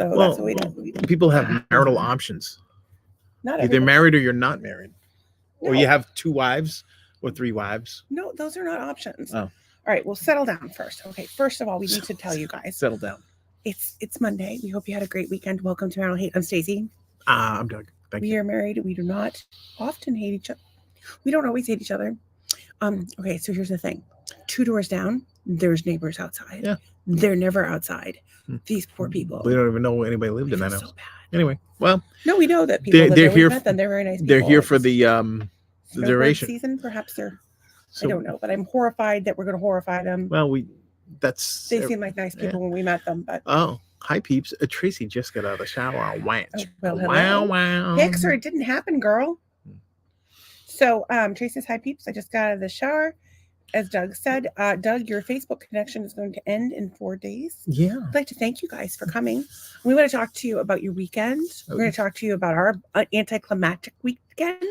So that's what we do. People have marital options. Not Either everybody. married or you're not married. Or No. you have 2 wives or 3 wives. No, those are not options. Oh. All right, well, settle down first. Okay, first of all, we need to tell you guys. Settle down. It's Monday. We hope you had a great weekend. Welcome to Marital Hate. I'm Stacey. I'm Doug. Thank you. We are married. We do not often hate each other. We don't always hate each other. Okay, so here's the thing. 2 doors down, there's neighbors outside. Yeah. They're never outside. These poor people. We don't even know anybody lived in that house. So bad. Anyway, well, no, we know that people. They're here. Met them. They're very nice people. They're here for the duration season. Perhaps they're. So, I don't know, but I'm horrified that we're going to horrify them. Well, they seem like nice people when we met them, but hi peeps. Tracy just got out of the shower. Wow. Pixar, it didn't happen, girl. So Tracy says, hi peeps. I just got out of the shower. As Doug said, Doug, your Facebook connection is going to end in 4 days. Yeah. I'd like to thank you guys for coming. We want to talk to you about your weekend. We're going to talk to you about our anticlimactic weekend.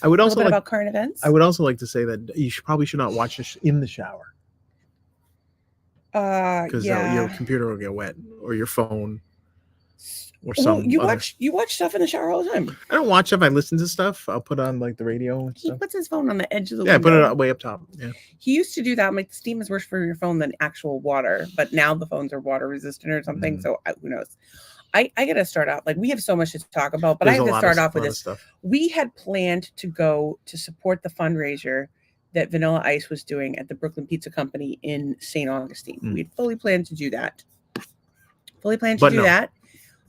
I would also about current events. I would also like to say that you probably should not watch this in the shower. Because your computer will get wet, or your phone, or something. You watch stuff in the shower all the time. I don't watch stuff. I listen to stuff. I'll put on like the radio and stuff. He puts his phone on the edge of the window. Yeah, put it way up top. Yeah. He used to do that. I'm like, steam is worse for your phone than actual water, but now the phones are water resistant or something. So who knows? I got to start out. Like, we have so much to talk about, but I have to start off with this. We had planned to go to support the fundraiser that Vanilla Ice was doing at the Brooklyn Pizza Company in St. Augustine. We had fully planned to do that.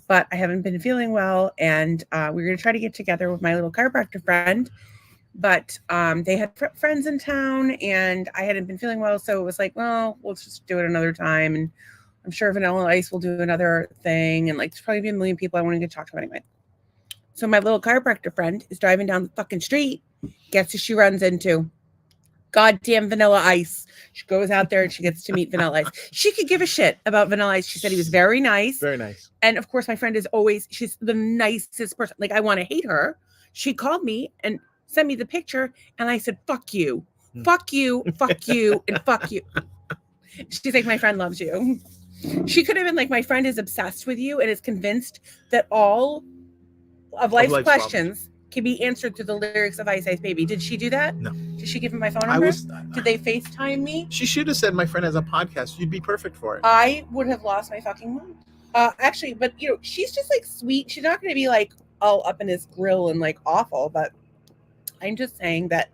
But I haven't been feeling well, and we're going to try to get together with my little chiropractor friend. But they had friends in town, and I hadn't been feeling well, so it was like, well, let's just do it another time. And I'm sure Vanilla Ice will do another thing, and like there's probably be a million people I want to get to talk to anyway. So my little chiropractor friend is driving down the fucking street. Guess who she runs into? Goddamn Vanilla Ice. She goes out there and she gets to meet Vanilla Ice. She could give a shit about Vanilla Ice. She said he was very nice. Very nice. And of course, my friend is she's the nicest person. Like, I want to hate her. She called me and sent me the picture, and I said, fuck you. Fuck you, fuck you, and fuck you. She's like, my friend loves you. She could have been like, my friend is obsessed with you and is convinced that all of life's questions can be answered through the lyrics of Ice Ice Baby. Did she do that? No. Did she give him my phone number? Did they FaceTime me? She should have said, my friend has a podcast. You'd be perfect for it. I would have lost my fucking mind. Actually, but she's just like sweet. She's not going to be like all up in his grill and like awful, but I'm just saying that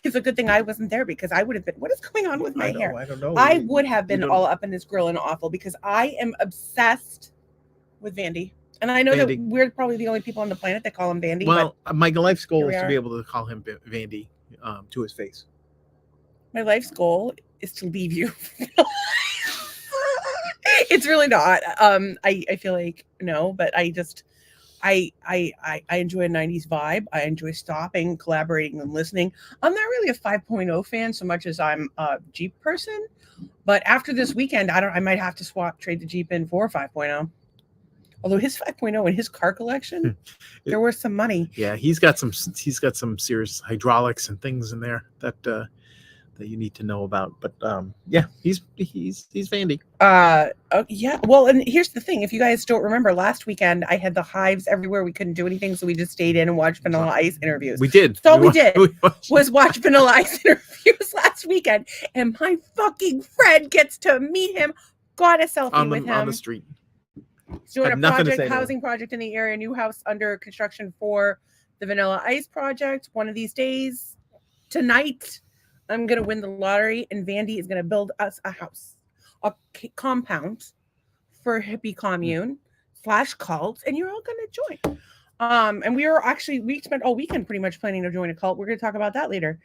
it's a good thing I wasn't there, because I would have been, what is going on with my hair? I don't know. I would have been all up in his grill and awful, because I am obsessed with Vandy. And I know that we're probably the only people on the planet that call him Vandy. Well, my life's goal is to be able to call him Vandy to his face. My life's goal is to leave you. It's really not. I feel like no, but I just I enjoy a 90s vibe. I enjoy stopping, collaborating, and listening. I'm not really a 5.0 fan so much as I'm a Jeep person. But after this weekend, I might have to trade the Jeep in for 5.0. Although his 5.0 and his car collection, there was some money. Yeah, he's got some serious hydraulics and things in there that you need to know about. But yeah, he's Vandy. Yeah. Well, and here's the thing: if you guys don't remember, last weekend I had the hives everywhere. We couldn't do anything, so we just stayed in and watched Vanilla Ice interviews. We did. So all we did was watch Vanilla Ice interviews last weekend, and my fucking friend gets to meet him. Got a selfie with him on the street. He's doing a housing project in the area, new house under construction for the Vanilla Ice project. One of these days, tonight, I'm going to win the lottery, and Vandy is going to build us a house, a compound for a hippie commune / cult, and you're all going to join. And we spent all weekend pretty much planning to join a cult. We're going to talk about that later.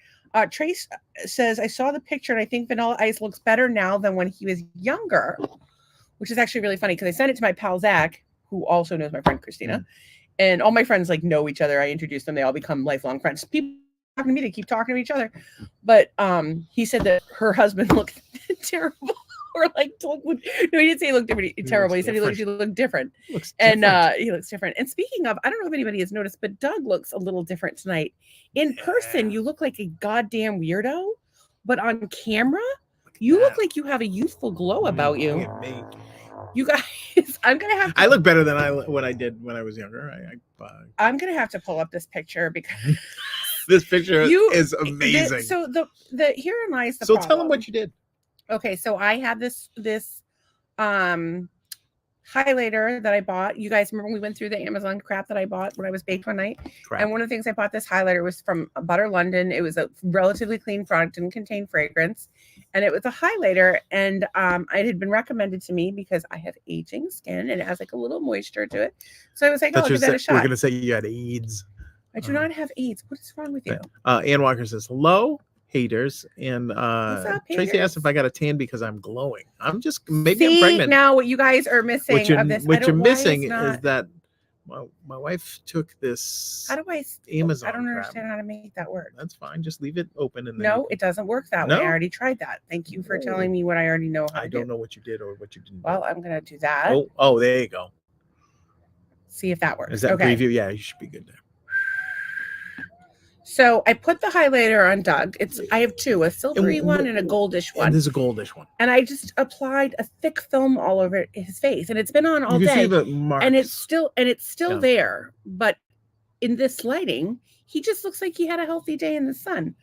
Trace says, I saw the picture, and I think Vanilla Ice looks better now than when he was younger. Which is actually really funny, because I sent it to my pal Zach, who also knows my friend Christina, and all my friends like know each other. I introduce them; they all become lifelong friends. People talking to me, they keep talking to each other. But he said that her husband looked terrible, or like no, he didn't say he looked terrible. He said he looked different, he looks different. And speaking of, I don't know if anybody has noticed, but Doug looks a little different tonight. In person, you look like a goddamn weirdo, but on camera, you look like you have a youthful glow about you. You guys, I'm gonna have. I look better than what I did when I was younger. I'm gonna have to pull up this picture because this picture is amazing. So herein lies the so problem. Tell them what you did. Okay, so I had this highlighter that I bought. You guys remember we went through the Amazon crap that I bought when I was baked one night? Crap. And one of the things I bought this highlighter was from Butter London. It was a relatively clean product, didn't contain fragrance. And it was a highlighter. And it had been recommended to me because I have aging skin and it has like a little moisture to it. So I was like, oh, I'll give that a shot. We're going to say you had AIDS. I do not have AIDS. What is wrong with you? Ann Walker says, hello, haters. And up, Tracy haters? asked if I got a tan because I'm glowing. I'm pregnant. Now what you guys are missing of this. What you're missing is that my wife took this. How do I? Amazon. I don't understand how to make that work. That's fine. Just leave it open. And then no, it doesn't work that way. I already tried that. Thank you for telling me what I already know how to do. I don't know what you did or what you didn't. Well, I'm gonna do that. Oh, there you go. See if that works. Is that preview? Yeah, you should be good there. So I put the highlighter on Doug. I have two, a silvery one and a goldish one. And there's a goldish one. And I just applied a thick film all over his face, and it's been on all day. See the marks. And it's still there. But in this lighting, he just looks like he had a healthy day in the sun.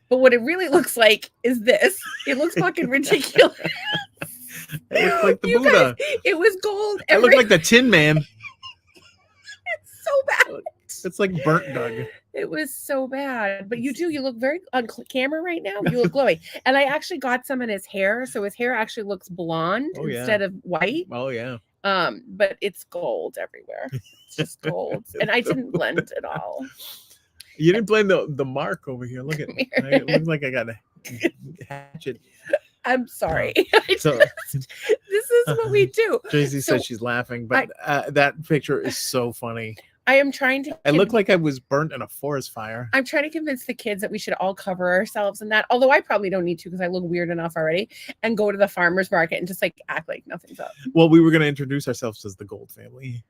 But what it really looks like is this. It looks fucking ridiculous. It looks like the Buddha. Guys, it was gold. It looked like the Tin Man. It's so bad. It's like burnt Doug. It was so bad, but you look very on camera right now. You look glowy, and I actually got some in his hair, so his hair actually looks blonde instead of white. Oh yeah. But it's gold everywhere. It's just gold, and I didn't blend at all. You didn't blend the mark over here. Look at it. It looks like I got a hatchet. I'm sorry. So this is what we do. Tracy says she's laughing, but that picture is so funny. I am trying to. I look like I was burnt in a forest fire. I'm trying to convince the kids that we should all cover ourselves in that. Although I probably don't need to because I look weird enough already. And go to the farmer's market and just like act like nothing's up. Well, we were going to introduce ourselves as the Gold family.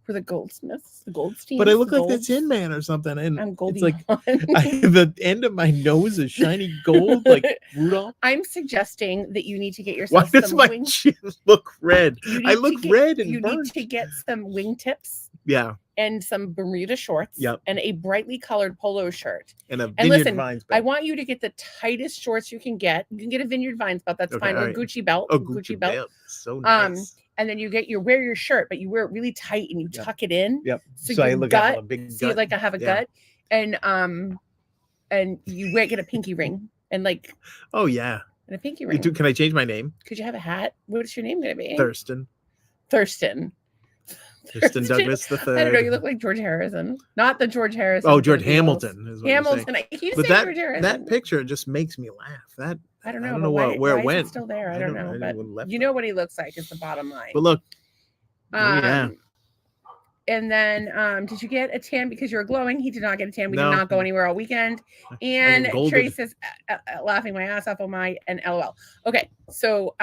We're the Goldsmiths, the Goldsteins. But I look like the Tin Man or something. And I'm Goldie. It's like the end of my nose is shiny gold, like Rudolph. I'm suggesting that you need to get yourself. Why does my chin look red? I look red and burnt. You need to get some wingtips. Yeah. And some Bermuda shorts. Yep. And a brightly colored polo shirt. And a Vineyard Vines belt. I want you to get the tightest shorts you can get. You can get a Vineyard Vines belt. That's fine. Or a Gucci belt. Oh, Gucci belt. So nice. And then you wear your shirt, but you wear it really tight and you tuck it in. Yep. So I look like a big gut. So like I have a gut. And you get a pinky ring and like. Oh yeah. And a pinky ring. Can I change my name? Could you have a hat? What's your name gonna be? Thurston Douglas the Third. I don't know. You look like George Harrison, not the George Harrison. Oh, George Hamilton is what Hamilton. But that picture just makes me laugh. I don't know where it went. It's still there. I don't know. But you know what he looks like is the bottom line. But look. Yeah. And then, did you get a tan because you're glowing? He did not get a tan. We did not go anywhere all weekend. And Trace is laughing my ass off on and LOL. Okay, so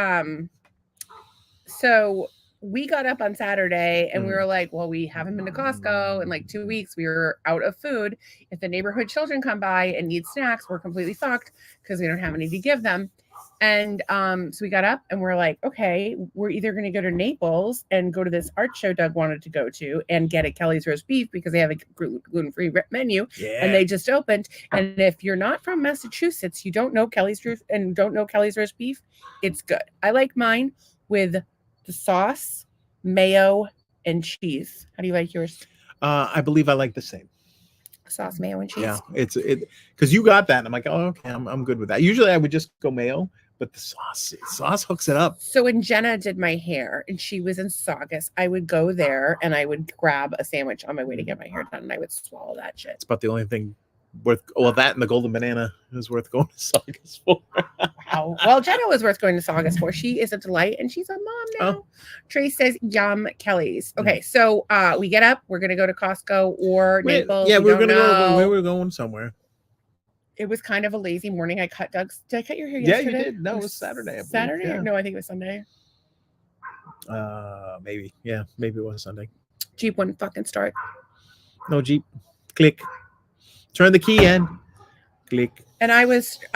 we got up on Saturday and we were like, well, we haven't been to Costco in like 2 weeks. We were out of food. If the neighborhood children come by and need snacks, we're completely fucked because we don't have any to give them. And so we got up and we're like, okay, we're either going to go to Naples and go to this art show Doug wanted to go to and get a Kelly's roast beef because they have a gluten-free menu and they just opened. And if you're not from Massachusetts, you don't know Kelly's roast beef, it's good. I like mine with the sauce, mayo, and cheese. How do you like yours? I believe I like the same. Sauce, mayo, and cheese. Yeah, it's because you got that, and I'm like, oh, okay, I'm good with that. Usually I would just go mayo, but the sauce hooks it up. So when Jenna did my hair and she was in Saugus, I would go there and I would grab a sandwich on my way to get my hair done, and I would swallow that shit. It's about the only thing worth. Well, that and the golden banana is worth going to Saugus for. Wow. Well, Jenna was worth going to Saugus for. She is a delight, and she's a mom now. Oh. Trace says, "Yum, Kelly's." Okay, so we get up. We're gonna go to Costco or Naples. Yeah, we're gonna go. We were going somewhere. It was kind of a lazy morning. Did I cut your hair yesterday? Yeah, you did. No, it was Saturday. Saturday? Yeah. No, I think it was Sunday. Maybe. Yeah, maybe it was Sunday. Jeep wouldn't fucking start. No Jeep. Click. Turn the key in. Click. And I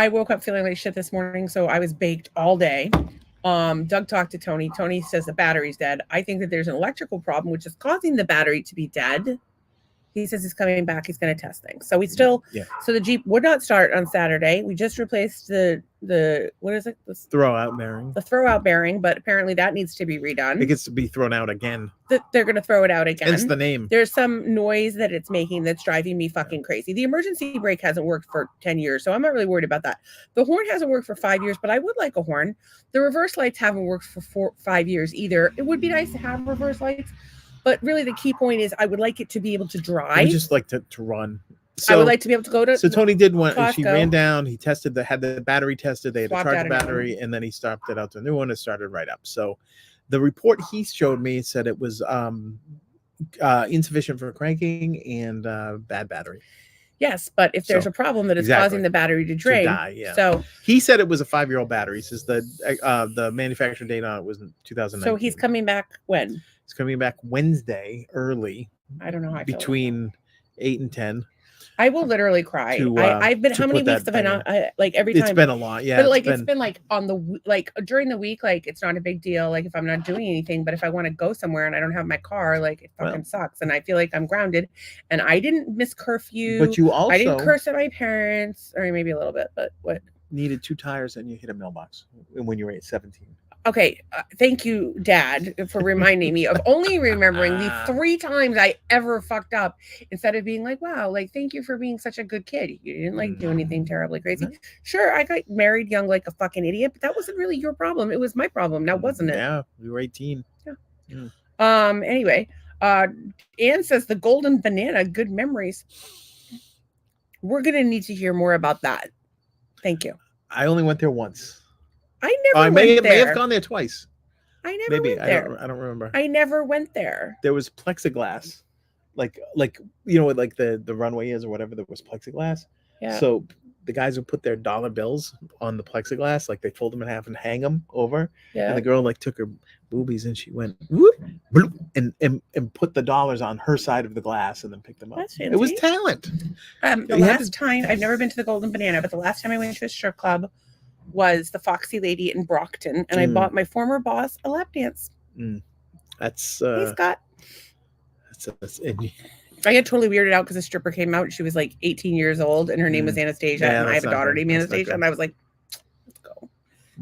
woke up feeling like shit this morning, so I was baked all day. Doug talked to Tony. Tony says the battery's dead. I think that there's an electrical problem which is causing the battery to be dead. He says he's coming back. He's going to test things. So we still, so the Jeep would not start on Saturday. We just replaced the what is it? The throwout bearing. The throwout bearing, but apparently that needs to be redone. It gets to be thrown out again. They're going to throw it out again. Hence the name. There's some noise that it's making that's driving me fucking crazy. The emergency brake hasn't worked for 10 years, so I'm not really worried about that. The horn hasn't worked for 5 years, but I would like a horn. The reverse lights haven't worked for 5 years either. It would be nice to have reverse lights. But really, the key point is I would like it to be able to drive. I would just like to run. So, I would like to be able to go to. So Tony did one. Costco. She ran down. He tested had the battery tested. They had to charge the battery, and then he swapped it out to a new one. It started right up. So the report he showed me said it was insufficient for cranking and bad battery. Yes, but if there's a problem that is causing the battery to drain, so he said it was a 5-year-old battery. He says the manufacturer date on it was in 2019. So he's coming back when? He's coming back Wednesday early. I don't know how I between 8 and 10. I will literally cry. I've been how many weeks have I not like every time? It's been a lot, yeah. But it's been like on the like during the week, like it's not a big deal. Like if I'm not doing anything, but if I want to go somewhere and I don't have my car, like it fucking sucks, and I feel like I'm grounded. And I didn't miss curfew. But you also I didn't curse at my parents, or maybe a little bit. But what? Needed 2 tires and you hit a mailbox when you were 17. Okay, thank you, Dad, for reminding me of only remembering the 3 times I ever fucked up instead of being like, wow, like, thank you for being such a good kid. You didn't, like, do anything terribly crazy. Sure, I got married young like a fucking idiot, but that wasn't really your problem. It was my problem now, wasn't it? Yeah, we were 18. Yeah. Anyway, Anne says the golden banana, good memories. We're going to need to hear more about that. Thank you. I only went there once. I never may have gone there twice. I never went there. I don't remember. I never went there. There was plexiglass, like you know what like the runway is or whatever. There was plexiglass. Yeah. So the guys would put their dollar bills on the plexiglass, like they fold them in half and hang them over. Yeah. And the girl like took her boobies and she went whoop, bloop, and put the dollars on her side of the glass and then picked them up. That's fancy. It was talent. The last time I've never been to the Golden Banana, but the last time I went to a strip club was the Foxy Lady in Brockton, and I bought my former boss a lap dance. That's he's got. I get totally weirded out because a stripper came out. She was like 18 years old, and her name was Anastasia, and I have a daughter named Anastasia, and I was like, "Let's go."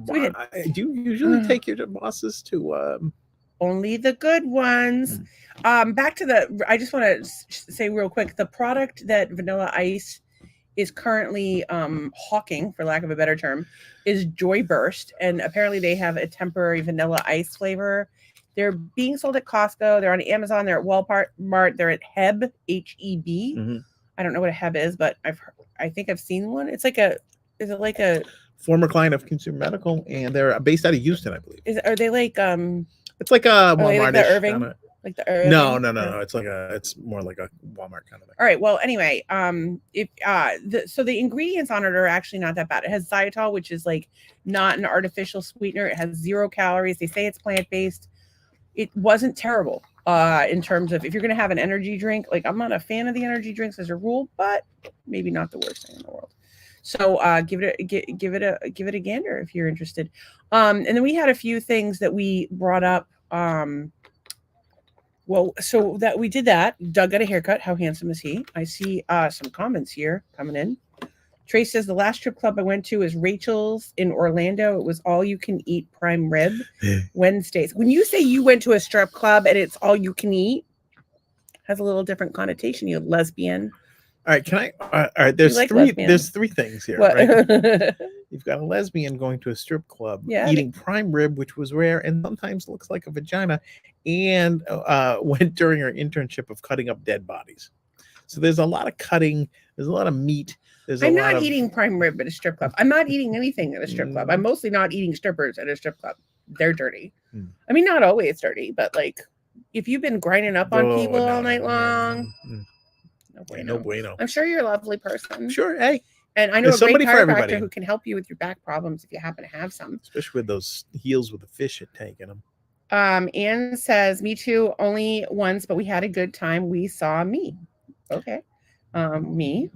So we did. Do you usually take your bosses to? Only the good ones. Back to the. I just want to say real quick: the product that Vanilla Ice is currently hawking, for lack of a better term, is Joy Burst, and apparently they have a temporary vanilla ice flavor. They're being sold at Costco. They're on Amazon. They're at Walmart. They're at Heb, Heb. I don't know what a Heb is, but I think I've seen one. It's like is it like a former client of Consumer Medical, and they're based out of Houston, I believe. Are they like It's like a Walmart. Like the Irving. Like the Irving? No. It's more like a Walmart kind of thing. All right. Well, anyway, so the ingredients on it are actually not that bad. It has xylitol, which is like not an artificial sweetener. It has 0 calories. They say it's plant-based. It wasn't terrible in terms of if you're going to have an energy drink. Like I'm not a fan of the energy drinks as a rule, but maybe not the worst thing in the world. So give it a gander if you're interested. And then we had a few things that we brought up. Well, so that we did that. Doug got a haircut. How handsome is he? I see some comments here coming in. Trace says the last strip club I went to is Rachel's in Orlando. It was all you can eat prime rib Wednesdays. When you say you went to a strip club and it's all you can eat, has a little different connotation. You lesbian. All right, can I? All right, there's There's 3 things here. Right? You've got a lesbian going to a strip club, eating prime rib, which was rare and sometimes looks like a vagina, and went during her internship of cutting up dead bodies. So there's a lot of cutting. There's a lot of meat. I'm not eating prime rib at a strip club. I'm not eating anything at a strip club. I'm mostly not eating strippers at a strip club. They're dirty. I mean, not always dirty, but like if you've been grinding up on people all night long. No bueno. I'm sure you're a lovely person. Sure. Hey. And I know a great chiropractor who can help you with your back problems if you happen to have some. Especially with those heels with the fish tank in them. Anne says, me too, only once, but we had a good time. We saw me. Okay. Me.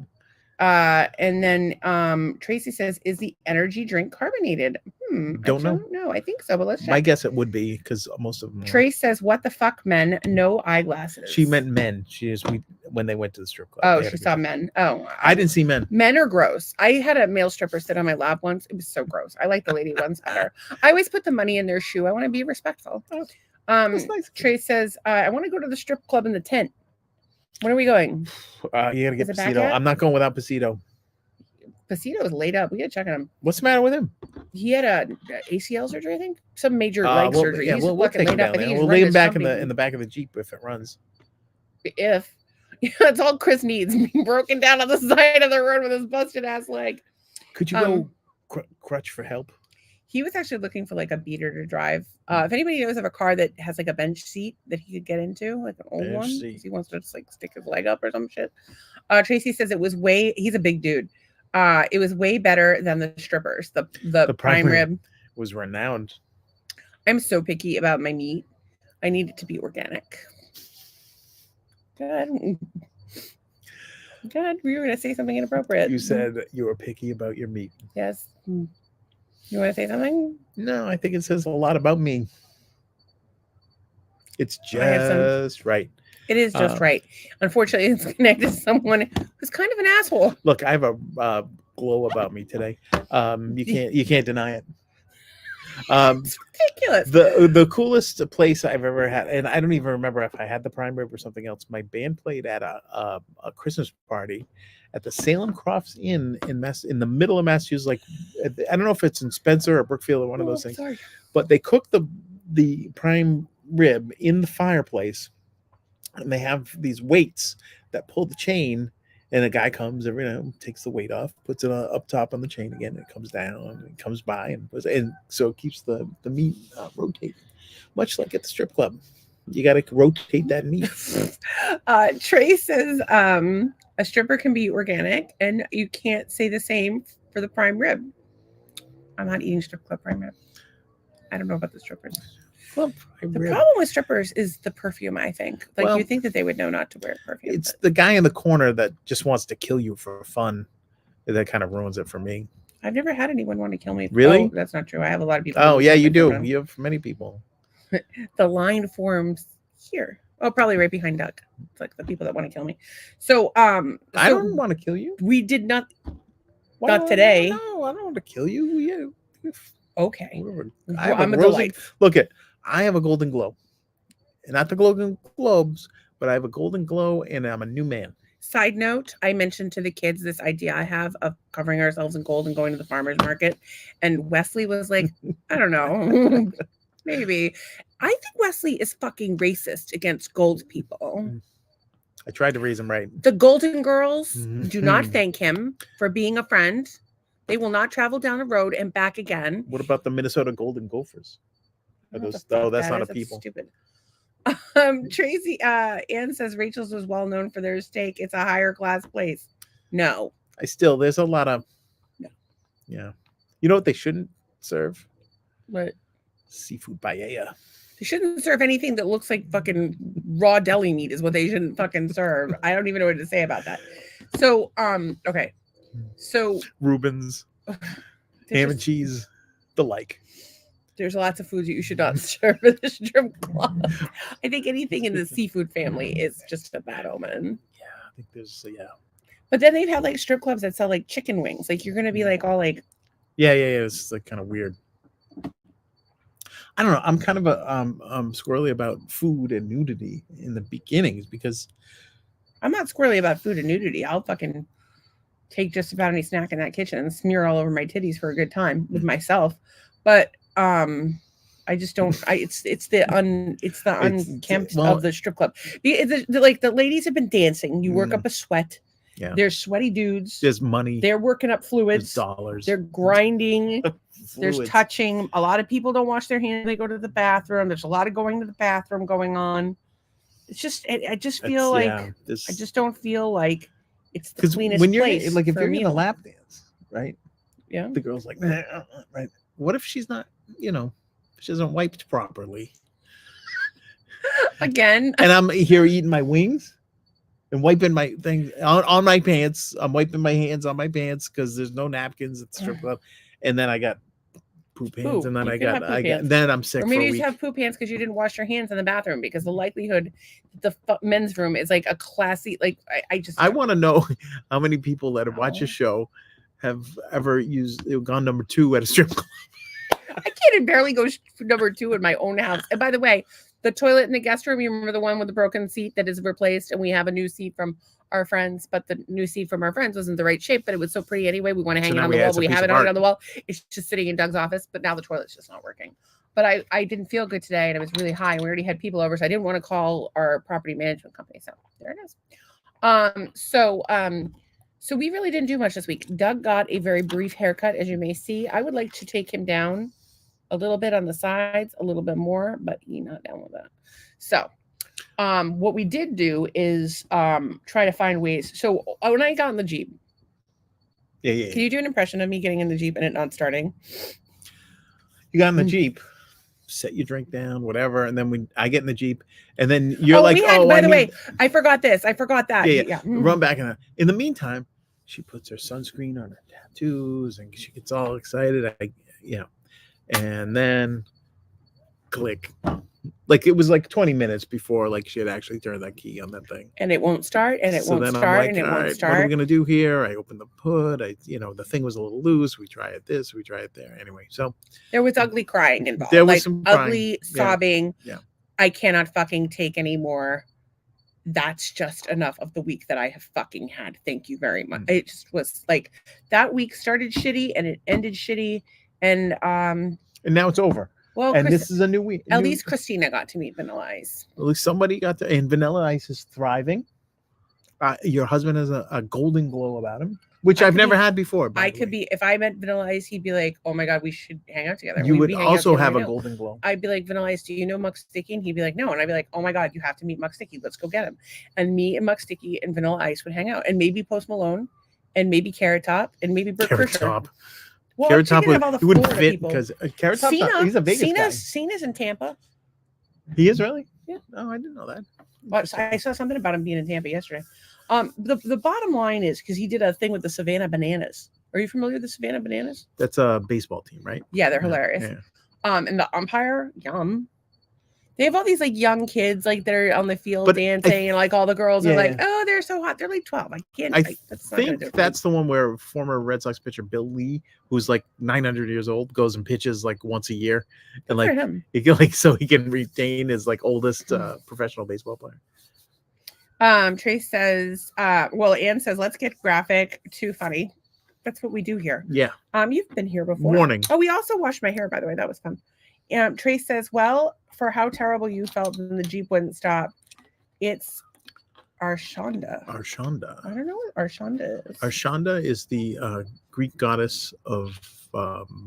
And then Tracy says, is the energy drink carbonated? Don't know. No, I think so, but let's check. My guess it would be because most of them. Trace says, "What the fuck, men? No eyeglasses." She meant men. When they went to the strip club. Oh, she saw men. Oh, I didn't see men. Men are gross. I had a male stripper sit on my lap once. It was so gross. I like the lady ones better. I always put the money in their shoe. I want to be respectful. That's nice. Trace says, "I want to go to the strip club in the tent. When are we going?" You gotta get Pasito. I'm not going without Pasito. Pasito is laid up. We gotta check on him. What's the matter with him? He had a ACL surgery, I think. Some major leg surgery. Yeah, we'll take him down there. We'll lay him back in the back of the Jeep if it runs. If that's all Chris needs, being broken down on the side of the road with his busted ass leg. Could you go crutch for help? He was actually looking for like a beater to drive. If anybody knows of a car that has like a bench seat that he could get into, like an old one, because he wants to just like stick his leg up or some shit. Tracy says he's a big dude. It was way better than the strippers. The prime rib was renowned. I'm so picky about my meat. I need it to be organic. God, we were going to say something inappropriate. You said you were picky about your meat. Yes. You want to say something? No, I think it says a lot about me. It's just right. It is just right. Unfortunately, it's connected to someone who's kind of an asshole. Look, I have a glow about me today. You can't deny it. It's ridiculous. The coolest place I've ever had, and I don't even remember if I had the prime rib or something else. My band played at a Christmas party at the Salem Crofts Inn in the middle of Massachusetts. Like, I don't know if it's in Spencer or Brookfield or one of those things. Sorry. But they cook the prime rib in the fireplace. And they have these weights that pull the chain, and a guy comes, takes the weight off, puts it up top on the chain again, and it comes down, and comes by, and so it keeps the meat rotating, much like at the strip club. You got to rotate that meat. Trey says a stripper can be organic, and you can't say the same for the prime rib. I'm not eating strip club prime rib. I don't know about the strippers. Well, the problem with strippers is the perfume, I think. Like, you think that they would know not to wear perfume. It's the guy in the corner that just wants to kill you for fun. That kind of ruins it for me. I've never had anyone want to kill me. Really? Oh, that's not true. I have a lot of people. Oh, yeah, you do. You have many people. The line forms here. Oh, probably right behind Doug. It's like the people that want to kill me. So, I don't want to kill you. We did not. Not today. No, I don't want to kill you. Okay. I'm a delight. Look at. I have a golden glow, and not the Golden Globes, but I have a golden glow, and I'm a new man. Side note, I mentioned to the kids this idea I have of covering ourselves in gold and going to the farmer's market, and Wesley was like, I don't know, maybe. I think Wesley is fucking racist against gold people. I tried to raise him right. The Golden Girls do not thank him for being a friend. They will not travel down the road and back again. What about the Minnesota Golden Gophers? That's not a people. Stupid. Tracy Ann says Rachel's was well known for their steak. It's a higher class place. No. There's a lot of yeah. You know what they shouldn't serve? What? Seafood paella. They shouldn't serve anything that looks like fucking raw deli meat is what they shouldn't fucking serve. I don't even know what to say about that. So, okay. So Reuben's, ham and cheese, the like. There's lots of foods that you should not serve at the strip club. I think anything in the seafood family is just a bad omen. Yeah, I think there's But then they've had like strip clubs that sell like chicken wings. Like you're gonna be like all like. Yeah. It's like kind of weird. I don't know. I'm kind of squirrely about food and nudity in the beginnings because I'm not squirrely about food and nudity. I'll fucking take just about any snack in that kitchen and smear all over my titties for a good time with myself. But I just don't. It's the unkempt of the strip club. The ladies have been dancing. You work up a sweat. Yeah. There's sweaty dudes. There's money. They're working up fluids. There's dollars. They're grinding. There's touching. A lot of people don't wash their hands. They go to the bathroom. There's a lot of going to the bathroom going on. It's just. I just feel I just don't feel like it's the cleanest when you're, place. Like if you're in a lap dance, right? Yeah. The girl's like, right. What if she's not? She hasn't wiped properly. Again. And I'm here eating my wings and wiping my thing on my pants. I'm wiping my hands on my pants because there's no napkins at the strip club. And then I got poop hands, and then I got then I'm sick. Or maybe you just have poop hands because you didn't wash your hands in the bathroom, because the likelihood the men's room is like a classy, like I want to know how many people that have watched a show have ever gone number 2 at a strip club. I can't barely go number 2 in my own house. And by the way, the toilet in the guest room, you remember the one with the broken seat that is replaced, and we have a new seat from our friends, but the new seat from our friends wasn't the right shape, but it was so pretty anyway. We want to hang it on the wall. We have it on the wall. It's just sitting in Doug's office, but now the toilet's just not working. But I didn't feel good today, and it was really high, and we already had people over, so I didn't want to call our property management company. So there it is. So we really didn't do much this week. Doug got a very brief haircut, as you may see. I would like to take him down a little bit on the sides, a little bit more, but he's not down with that. So what we did do is try to find ways. So when I got in the Jeep, can you do an impression of me getting in the Jeep and it not starting? You got in the Jeep, set your drink down, whatever, and then I get in the Jeep, and then you're by the way, I forgot this. I forgot that. Yeah. Run back in the meantime, she puts her sunscreen on her tattoos, and she gets all excited. And then click. Like it was like 20 minutes before like she had actually turned that key on that thing. And it won't start, and it won't start, and it won't start. What are we gonna do here? I opened the hood. The thing was a little loose. We try it this, we try it there. Anyway, so there was ugly crying involved. There was some ugly sobbing. Yeah. I cannot fucking take anymore. That's just enough of the week that I have fucking had. Thank you very much. It just was like that week started shitty and it ended shitty, and now it's over. Well, and this is a new week. At least Christina got to meet Vanilla Ice. At least somebody got to, and Vanilla Ice is thriving. Your husband has a golden glow about him, which I've never had before. If I met Vanilla Ice, he'd be like, "Oh my God, we should hang out together." You would also have a golden glow. I'd be like, "Vanilla Ice, do you know Muck Sticky?" And he'd be like, "No." And I'd be like, "Oh my God, you have to meet Muck Sticky. Let's go get him." And me and Muck Sticky and Vanilla Ice would hang out, and maybe Post Malone, and maybe Carrot Top, and maybe Bert Kreischer. Well, Carrot Top wouldn't fit because Carrot Top, he's a Vegas guy. Cena's in Tampa. He is really? Yeah. Oh, I didn't know that. Well, I saw something about him being in Tampa yesterday. The bottom line is because he did a thing with the Savannah Bananas. Are you familiar with the Savannah Bananas? That's a baseball team, right? Yeah, they're hilarious. Yeah. And the umpire, yum. They have all these like young kids like they're on the field dancing, and like all the girls are like, oh, they're so hot. They're like 12. I can't. I think that's the one where former Red Sox pitcher Bill Lee, who's like 900 years old, goes and pitches like once a year, and like he can so he can retain his like oldest professional baseball player. Trace says, Ann says, let's get graphic. Too funny. That's what we do here. Yeah. You've been here before. Warning. Oh, we also washed my hair, by the way. That was fun. Trace says, well, for how terrible you felt when the Jeep wouldn't stop, it's Arshanda. Arshanda. I don't know what Arshanda is. Arshanda is the Greek goddess of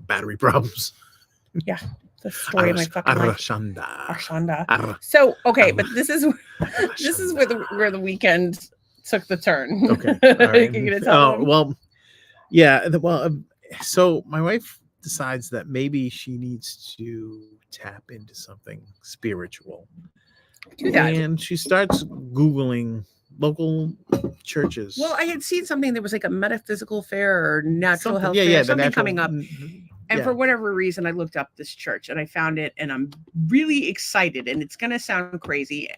battery problems. Yeah. The story of my fucking life. Arshanda. So, okay, but this is where the weekend took the turn. Okay. All right. So my wife decides that maybe she needs to tap into something spiritual. Do that. And she starts Googling local churches. Well, I had seen something that was like a metaphysical fair or natural health fair, something coming up. And for whatever reason, I looked up this church and I found it, and I'm really excited. And it's going to sound crazy.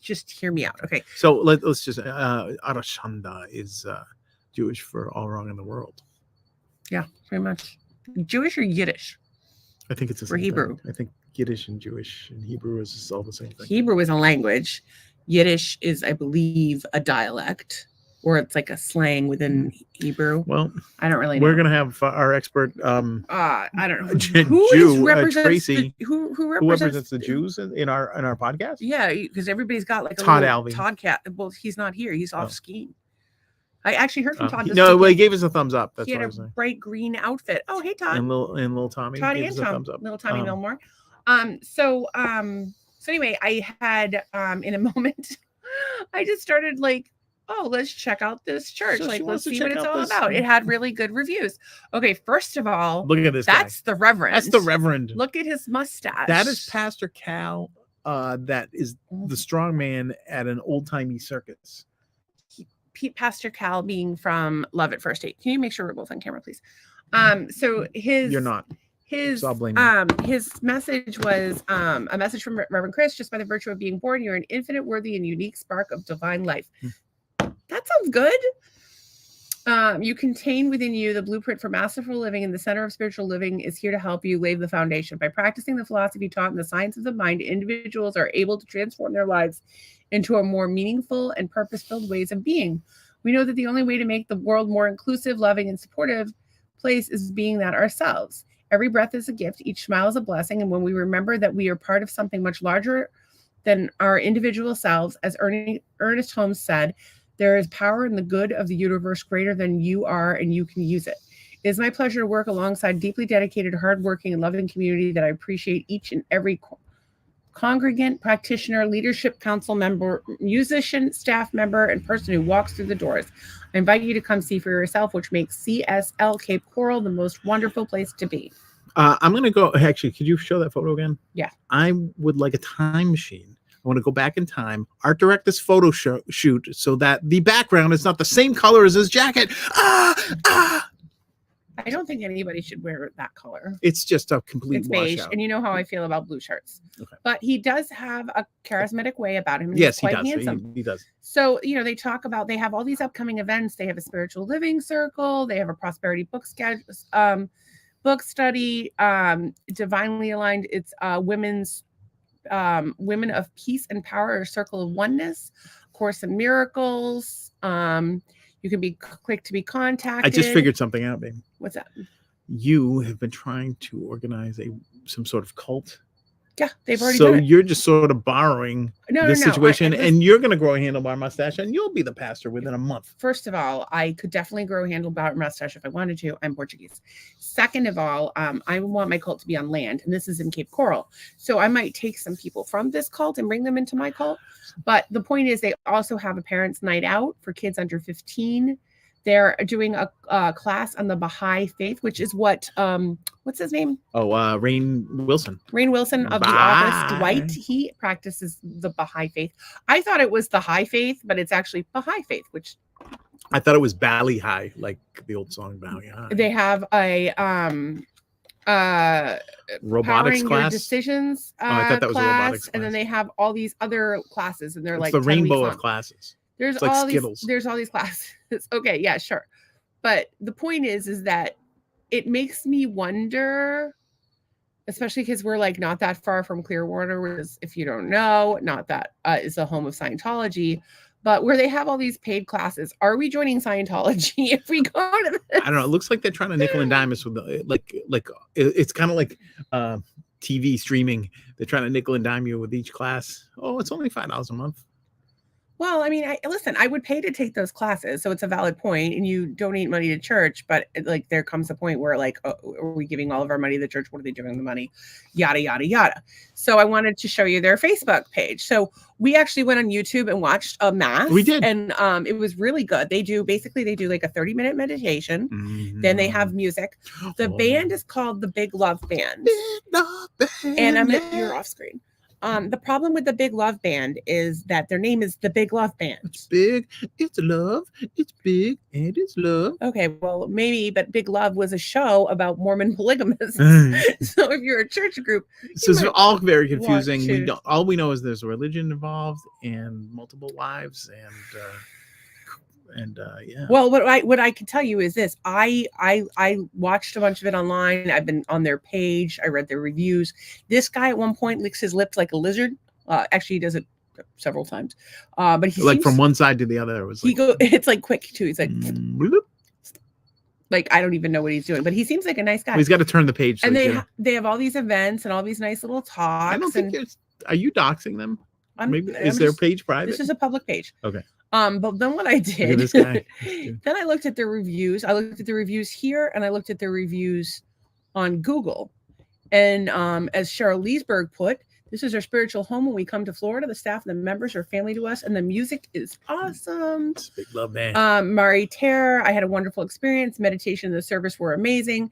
Just hear me out. Okay. So let's just, Arashanda is Jewish for all wrong in the world. Yeah, pretty much. Jewish or Yiddish? I think it's the same Hebrew. thing. I think Yiddish and Jewish and Hebrew is all the same thing. Hebrew is a language. Yiddish is, I believe, a dialect, or it's like a slang within Hebrew. Well, I don't really know. We're going to have our expert. I don't know. Who represents Tracy? Who represents the Jews in our podcast? Yeah, because everybody's got like a Todd Alvey. Todd Cat. Well, he's not here. He's off skiing. I actually heard from Todd. He gave us a thumbs up. That's he had a bright green outfit. Oh, hey, Todd. And little Tommy. Toddy and Tom. Little Tommy Milmore. So anyway, I had in a moment, I just started like, oh, let's check out this church. So let's see what it's all about. It had really good reviews. Okay, first of all, look at this. That's the Reverend. That's the Reverend. Look at his mustache. That is Pastor Cal. That is the strong man at an old timey circus. Pastor Cal being from Love at First Date. Can you make sure we're both on camera, please? So you're not. His message was a message from Reverend Chris. Just by the virtue of being born, you're an infinite, worthy, and unique spark of divine life. That sounds good. You contain within you the blueprint for masterful living, and the center of spiritual living is here to help you lay the foundation. By practicing the philosophy taught in the science of the mind, individuals are able to transform their lives into a more meaningful and purpose-filled ways of being. We know that the only way to make the world more inclusive, loving, and supportive place is being that ourselves. Every breath is a gift. Each smile is a blessing. And when we remember that we are part of something much larger than our individual selves, as Ernest Holmes said, there is power in the good of the universe greater than you are, and you can use it. It is my pleasure to work alongside deeply dedicated, hardworking, and loving community that I appreciate each and every congregant, practitioner, leadership council member, musician, staff member, and person who walks through the doors. I invite you to come see for yourself, which makes CSL Cape Coral the most wonderful place to be. I'm going to go. Actually, could you show that photo again? Yeah. I would like a time machine. I want to go back in time, art direct this photo shoot so that the background is not the same color as his jacket. I don't think anybody should wear that color. It's just a complete beige, washout. and you know how I feel about blue shirts. Okay. But he does have a charismatic way about him. Yes, he's quite handsome. He does. So, they talk about, they have all these upcoming events. They have a spiritual living circle. They have a prosperity book schedule, book study, divinely aligned. It's women's Women of Peace and Power, or Circle of Oneness, Course in Miracles. You can click to be contacted. I just figured something out, baby. What's that? You have been trying to organize some sort of cult. Yeah, they've already done it. So you're just sort of borrowing this situation, and you're going to grow a handlebar mustache, and you'll be the pastor within a month. First of all, I could definitely grow a handlebar mustache if I wanted to. I'm Portuguese. Second of all, I want my cult to be on land, and this is in Cape Coral. So I might take some people from this cult and bring them into my cult. But the point is, they also have a parents' night out for kids under 15. They're doing a class on the Baha'i faith, which is what's his name? Oh, Rain Wilson. Rain Wilson of The Office. Dwight, he practices the Baha'i faith. I thought it was the high faith, but it's actually Baha'i faith, which... I thought it was Bali High, like the old song Bali High. They have a robotics class. Decisions I thought that was a robotics class. And then they have all these other classes, and they're it's the rainbow of classes. There's like all Skittles. There's all these classes. Okay, yeah, sure. But the point is that it makes me wonder, especially because we're like not that far from Clearwater, which is, if you don't know, not that is the home of Scientology, but where they have all these paid classes. Are we joining Scientology if we go to this? I don't know. It looks like they're trying to nickel and dime us with it's kind of like TV streaming. They're trying to nickel and dime you with each class. Oh, it's only $5 a month. Well, I mean, I would pay to take those classes, so it's a valid point, and you donate money to church, but like there comes a point where like, oh, are we giving all of our money to the church? What are they doing with the money? Yada, yada, yada. So I wanted to show you their Facebook page. So we actually went on YouTube and watched a mass. We did. And it was really good. They do like a 30-minute meditation. Mm-hmm. Then they have music. The band is called the Big Love Band. Big Love Band. And you're off screen. The problem with the Big Love Band is that their name is the Big Love Band. It's big, it's love, it's big, and it's love. Okay, well, maybe, but Big Love was a show about Mormon polygamists. So if you're a church group... So it's all very confusing. All we know is there's a religion involved and multiple wives and yeah. Well, what I can tell you is this. I watched a bunch of it online. I've been on their page. I read their reviews. This guy at one point licks his lips like a lizard. Actually, he does it several times. But he like from one side to the other. It was like, it's like quick too. He's like, like I don't even know what he's doing, but he seems like a nice guy. Well, he's got to turn the page. And they have all these events and all these nice little talks. I don't think are you doxing them? Is their page private? This is a public page. Okay. But then what I did, this guy. Then I looked at the reviews. I looked at the reviews here, and I looked at the reviews on Google. And as Cheryl Leesburg put, this is our spiritual home. When we come to Florida, the staff and the members are family to us, and the music is awesome. It's a big love, man. Marital, I had a wonderful experience. Meditation and the service were amazing.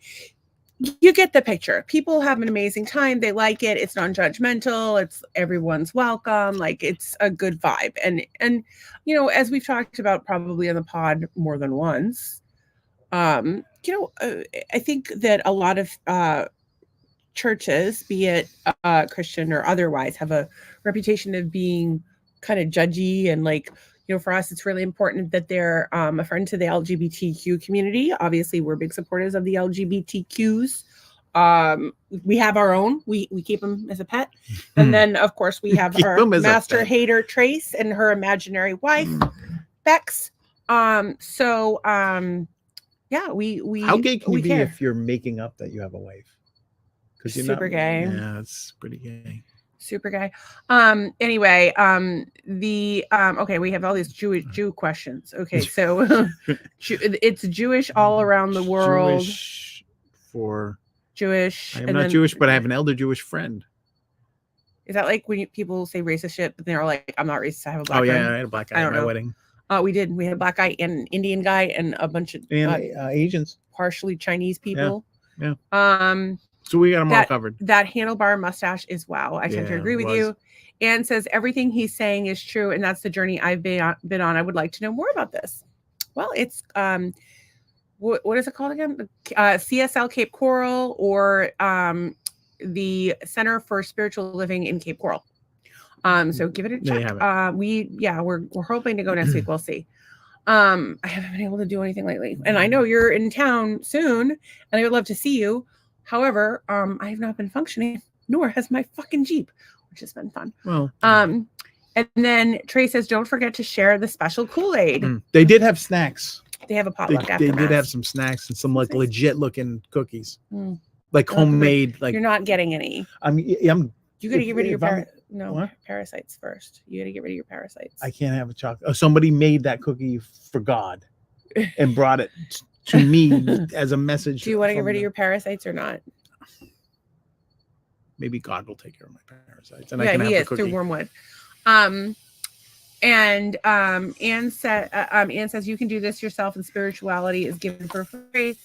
You get the picture. People have an amazing time. They like it. It's non-judgmental. It's everyone's welcome. Like it's a good vibe. And you know, as we've talked about probably on the pod more than once, I think that a lot of churches, be it Christian or otherwise, have a reputation of being kind of judgy and like, you know, for us, it's really important that they're a friend to the LGBTQ community. Obviously, we're big supporters of the LGBTQs. We have our own. We keep them as a pet, and then of course we have our master hater Trace and her imaginary wife Bex. Yeah, we. How gay can you be if you're making up that you have a wife? Because you're super gay. Yeah, it's pretty gay. Super gay. Anyway, okay, we have all these Jew questions. Okay, so it's Jewish all around the world. Jewish. I am not Jewish, but I have an elder Jewish friend. Is that like when people say racist shit, but they're like, I'm not racist, I have a black guy. Oh yeah, I had a black guy at my wedding. We did. We had a black guy and an Indian guy and a bunch of Asians, partially Chinese people. Yeah. So we got them all covered. That handlebar mustache is wow. I tend to agree with you. Anne says everything he's saying is true, and that's the journey I've been on. I would like to know more about this. Well, it's what is it called again? CSL Cape Coral or the Center for Spiritual Living in Cape Coral. So give it a check. We're hoping to go next week. We'll see. I haven't been able to do anything lately, and I know you're in town soon, and I would love to see you. However, I have not been functioning, nor has my fucking Jeep, which has been fun. Well, and then Trey says, don't forget to share the special Kool-Aid. They did have snacks. They have a potluck after They did have some snacks and some like legit looking cookies, like homemade. Like you're not getting any. You got to get rid of your parasites first. You got to get rid of your parasites. I can't have a chocolate. Oh, somebody made that cookie for God and brought it to me as a message. Do you want to get rid of your parasites or not? Maybe God will take care of my parasites, and I can have the cookie. Through Wormwood. Anne says you can do this yourself, and spirituality is given for free.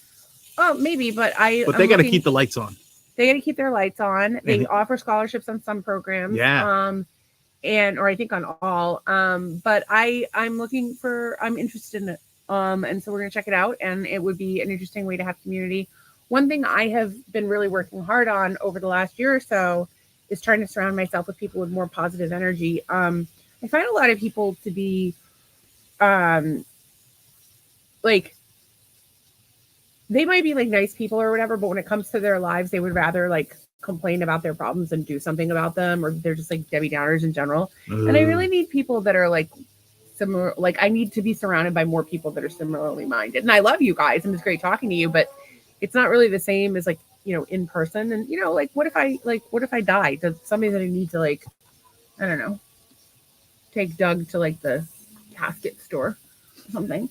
Oh, maybe, but they got to keep the lights on. They got to keep their lights on. They offer scholarships on some programs. Yeah. Or I think on all. But I'm interested in it. And so we're gonna check it out, and it would be an interesting way to have community. One thing I have been really working hard on over the last year or so is trying to surround myself with people with more positive energy. I find a lot of people to be like they might be like nice people or whatever, but when it comes to their lives, they would rather like complain about their problems and do something about them, or they're just like Debbie Downers in general. And I really need people that are like similar. Like I need to be surrounded by more people that are similarly minded. And I love you guys, and it's great talking to you, but it's not really the same as like, you know, in person. And you know, like what if I die? Does somebody that I need to like, I don't know, take Doug to like the casket store or something.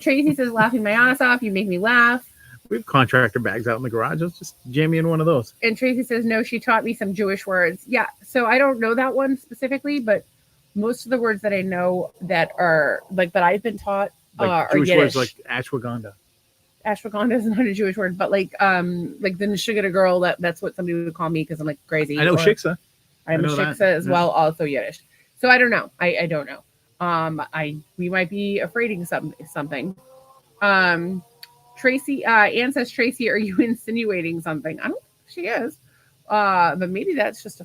Tracy says, laughing my ass off. You make me laugh. We have contractor bags out in the garage. Let's just jam you in one of those. And Tracy says, no, she taught me some Jewish words. Yeah. So I don't know that one specifically, but most of the words that I know that are like, that I've been taught like are Jewish Yiddish. words like ashwagandha. Ashwagandha is not a Jewish word, but like the Nishigata girl, that's what somebody would call me because I'm like crazy. I know Shiksa. I'm a Shiksa as well, also Yiddish. So I don't know. I don't know. We might be afraid of something. Tracy, Anne says, Tracy, are you insinuating something? I don't think she is. But maybe that's just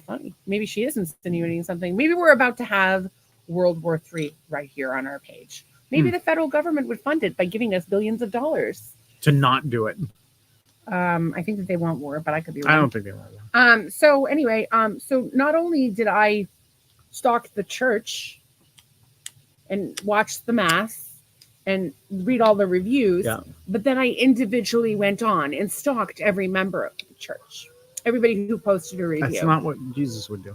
maybe she is insinuating something. Maybe we're about to have World War III right here on our page. Maybe the federal government would fund it by giving us billions of dollars. To not do it. I think that they want war, but I could be wrong. I don't think they want war. So anyway, so not only did I stalk the church and watch the mass and read all the reviews, but then I individually went on and stalked every member of the church, everybody who posted a review. That's not what Jesus would do.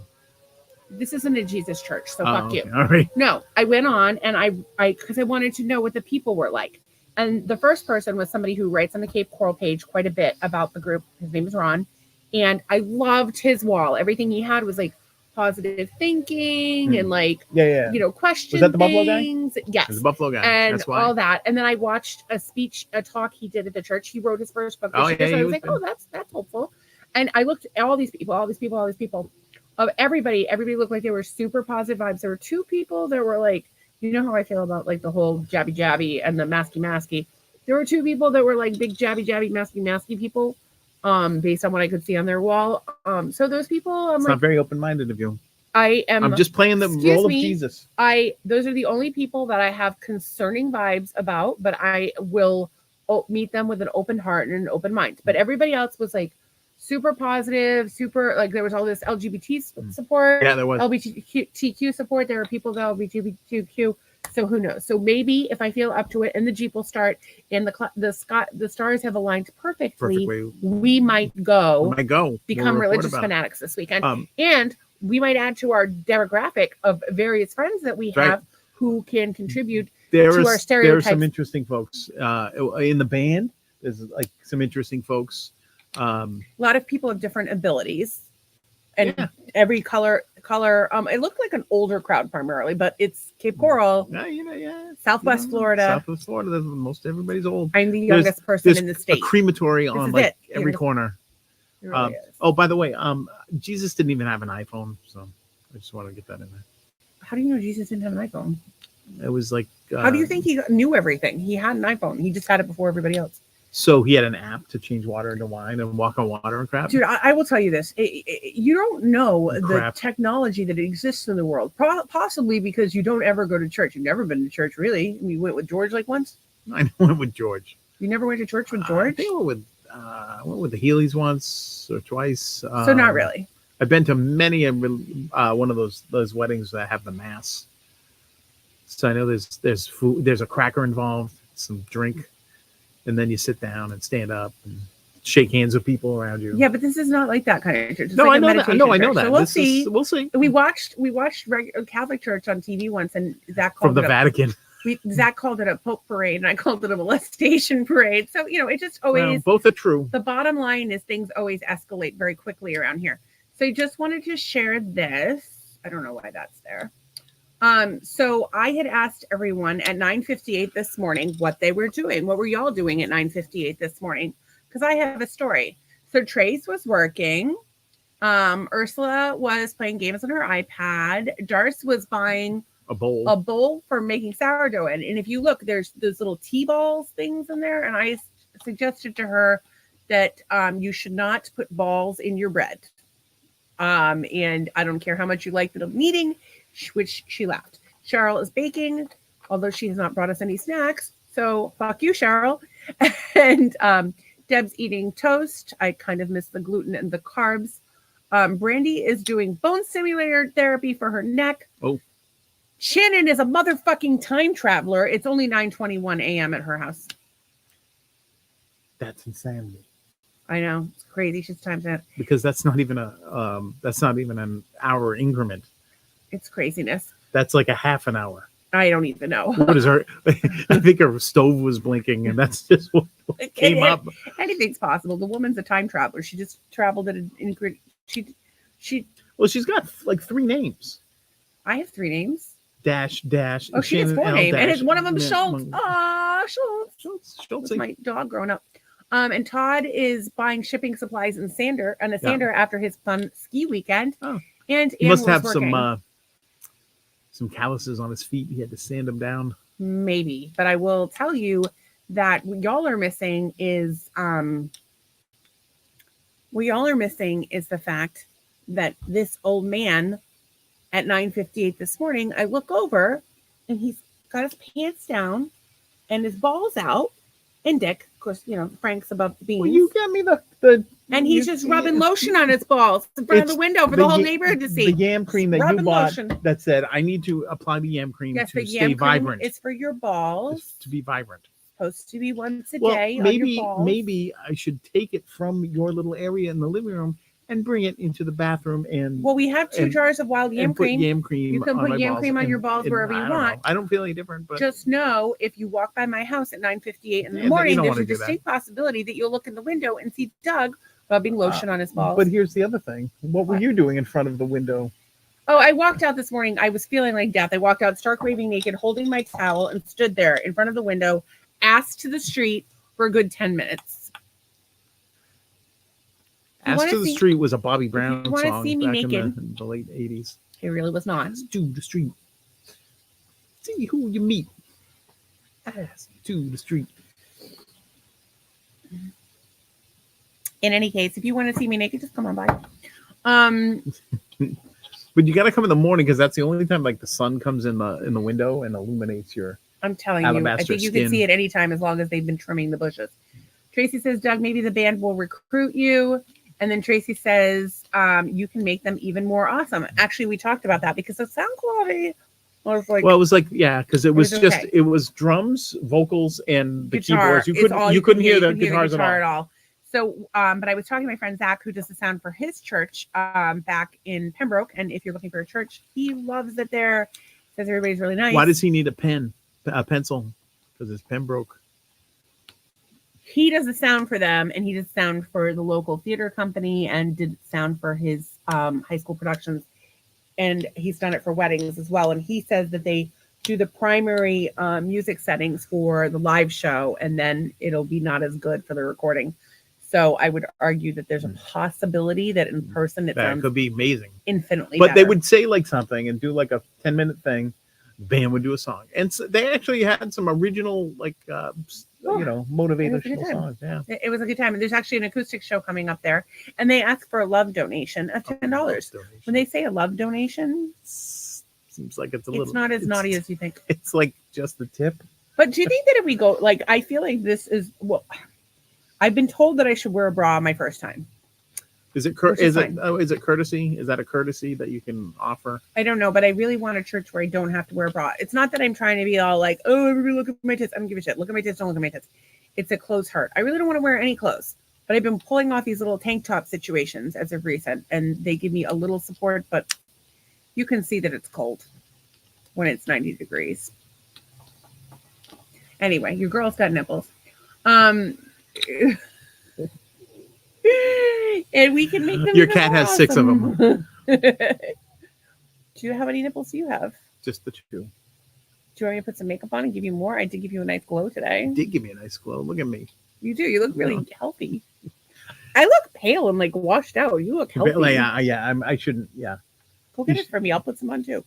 This isn't a Jesus church, so fuck you. All right. No, I went on and I because I wanted to know what the people were like. And the first person was somebody who writes on the Cape Coral page quite a bit about the group. His name is Ron. And I loved his wall. Everything he had was like positive thinking and like, you know, question. Was that the Buffalo guy? Yes. The Buffalo guy. And that's why. all that. And then I watched a talk he did at the church. He wrote his first book. So I was like, oh, that's hopeful. And I looked at all these people. Of everybody looked like they were super positive vibes. There were two people that were like, you know how I feel about like the whole jabby and the masky. There were two people that were like big jabby masky people. based on what I could see on their wall. So those people, it's not very open-minded of you. I'm just playing the role of Jesus. Those are the only people that I have concerning vibes about, but I will meet them with an open heart and an open mind. But everybody else was like super positive, super, like there was all this LGBT support. Yeah, there was LGBTQ support. There were people that LGBTQ. So who knows? So maybe if I feel up to it and the Jeep will start and the stars have aligned perfectly, we might go. Become religious fanatics this weekend. And we might add to our demographic of various friends that we have who can contribute to our stereotypes. There are some interesting folks in the band. There's like some interesting folks. A lot of people have different abilities, and every color. It looked like an older crowd primarily, but it's Cape Coral. Southwest Florida. Southwest Florida. Most everybody's old. I'm the youngest person in the state. A crematory on like every corner. Really oh, by the way, Jesus didn't even have an iPhone, so I just want to get that in there. How do you know Jesus didn't have an iPhone? It was like. How do you think he knew everything? He had an iPhone. He just had it before everybody else. So he had an app to change water into wine and walk on water and crap. Dude, I will tell you this: you don't know the technology that exists in the world. Possibly because you don't ever go to church. You've never been to church, really. I mean, you went with George like once. I went with George. You never went to church with George? I think I went with the Healy's once or twice. So not really. I've been to many one of those weddings that have the mass. So I know there's food, there's a cracker involved, some drink, and then you sit down and stand up and shake hands with people around you. Yeah, but this is not like that kind of church. It's no, like I know that. No, I know that. So we'll see. We'll see. We watched regular Catholic church on TV once, and Zach called from the Vatican. Zach called it a Pope parade, and I called it a molestation parade. So it just always both are true. The bottom line is things always escalate very quickly around here. So I just wanted to share this. I don't know why that's there. So I had asked everyone at 9:58 this morning what they were doing. What were y'all doing at 9:58 this morning? Because I have a story. So Trace was working. Ursula was playing games on her iPad. Darce was buying a bowl for making sourdough in. And if you look, there's those little T-balls things in there. And I suggested to her that you should not put balls in your bread. And I don't care how much you like the meeting, which she laughed. Cheryl is baking, although she has not brought us any snacks. So fuck you, Cheryl. And Deb's eating toast. I kind of miss the gluten and the carbs. Brandy is doing bone stimulator therapy for her neck. Oh. Shannon is a motherfucking time traveler. It's only 9:21 a.m. at her house. That's insanity. I know, it's crazy. She's times that because that's not even an hour increment. It's craziness. That's like a half an hour. I don't even know. What is her? I think her stove was blinking, and that's just what came up. Anything's possible. The woman's a time traveler. She just traveled at an increment. Well, she's got like 3 names. I have 3 names. Dash. Oh, she has 4 names, and it's one of them Schultz. Schultz. My dog growing up. And Todd is buying shipping supplies and a sander after his fun ski weekend. Oh. And he must have some calluses on his feet. He had to sand them down. Maybe, but I will tell you that what y'all are missing is the fact that this old man at 9:58 this morning, I look over and he's got his pants down and his balls out. And Dick, of course, Frank's above the beans. Well, you got me the and he's just rubbing lotion on his balls in front of the window for the whole neighborhood to see. The yam cream that you bought that said, I need to apply the yam cream to stay vibrant. It's for your balls. It's to be vibrant. Supposed to be once a day on your balls. Maybe I should take it from your little area in the living room and bring it into the bathroom we have 2 jars of wild yam cream. Put yam cream. You can put yam cream on your balls wherever you want. I don't feel any different, but just know if you walk by my house at 9:58 in the morning, there's a distinct possibility that you'll look in the window and see Doug rubbing lotion on his balls. But here's the other thing. What were you doing in front of the window? Oh, I walked out this morning. I was feeling like death. I walked out stark raving naked, holding my towel, and stood there in front of the window, ass to the street for a good 10 minutes. Ass to the Street was a Bobby Brown song see me back naked. in the late 80s. It really was not. Ass to the street. See who you meet. Ass to the street. In any case, if you want to see me naked, just come on by. But you got to come in the morning because that's the only time like the sun comes in the window and illuminates your. I'm telling you, I think you can see it anytime as long as they've been trimming the bushes. Tracy says, Doug, maybe the band will recruit you. And then Tracy says, you can make them even more awesome. Actually, we talked about that because the sound quality was like... Well, it was like, yeah, because it was just, okay. It was drums, vocals, and the guitar, keyboards. You couldn't hear the guitars at all. So, but I was talking to my friend Zach, who does the sound for his church back in Pembroke. And if you're looking for a church, he loves it there. Says everybody's really nice. Why does he need a pencil? Because it's Pembroke. He does the sound for them, and he does sound for the local theater company and did sound for his high school productions. And he's done it for weddings as well. And he says that they do the primary music settings for the live show, and then it'll be not as good for the recording. So I would argue that there's a possibility that in person it could be amazing, infinitely but better. They would say like something and do like a 10-minute thing. Band would do a song, and so they actually had some original like motivational songs. Yeah, it was a good time. And there's actually an acoustic show coming up there, and they ask for a love donation of $10. When they say a love donation, seems like it's not as naughty as you think. It's like just the tip. But do you think that if we go, like, I feel like this is I've been told that I should wear a bra my first time. Is it courtesy? Is that a courtesy that you can offer? I don't know, but I really want a church where I don't have to wear a bra. It's not that I'm trying to be all like, oh, everybody look at my tits. I don't give a shit. Look at my tits. Don't look at my tits. It's a clothes hurt. I really don't want to wear any clothes, but I've been pulling off these little tank top situations as of recent, and they give me a little support, but you can see that it's cold when it's 90 degrees. Anyway, your girl's got nipples. And we can make them. Your cat has awesome. 6 of them. Do you have any nipples? Do you have? Just the 2. Do you want me to put some makeup on and give you more? I did give you a nice glow today. You did give me a nice glow. Look at me. You do. You look really healthy. I look pale and like washed out. You look healthy. Yeah. I shouldn't. Yeah. Go get it for me. I'll put some on too.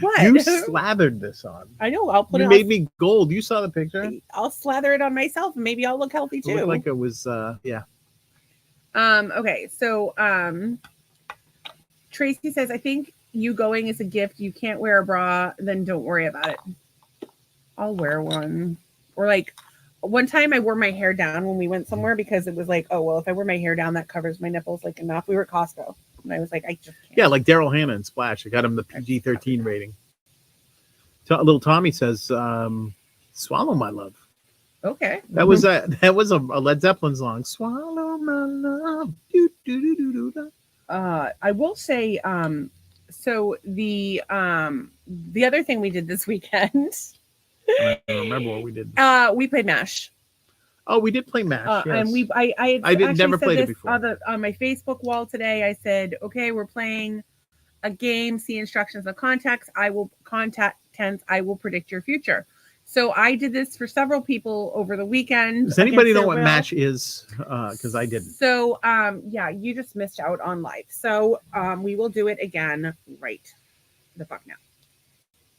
What? You slathered this on. I know. I'll put it. You made me gold. You saw the picture. I'll slather it on myself, and maybe I'll look healthy too. It looked like it was. Yeah. Okay. So, Tracy says, I think you going is a gift. You can't wear a bra, then don't worry about it. I'll wear one. Or like one time I wore my hair down when we went somewhere because it was like, oh, well, if I wear my hair down, that covers my nipples like enough. We were at Costco. And I was like, I just can't. Yeah, like Daryl Hannah and Splash. I got him the PG-13 rating. Little Tommy says, "Swallow My Love." Okay. That was a Led Zeppelin song. Swallow my love. I will say, so the other thing we did this weekend. I don't remember what we did. We played MASH. Oh, we did play MASH. Yes. And I never played it before. On my Facebook wall today, I said, okay, we're playing a game. See instructions on context. I will predict your future. So I did this for several people over the weekend. Does anybody know what MASH is? Because I didn't. So yeah, you just missed out on life. So we will do it again right the fuck now.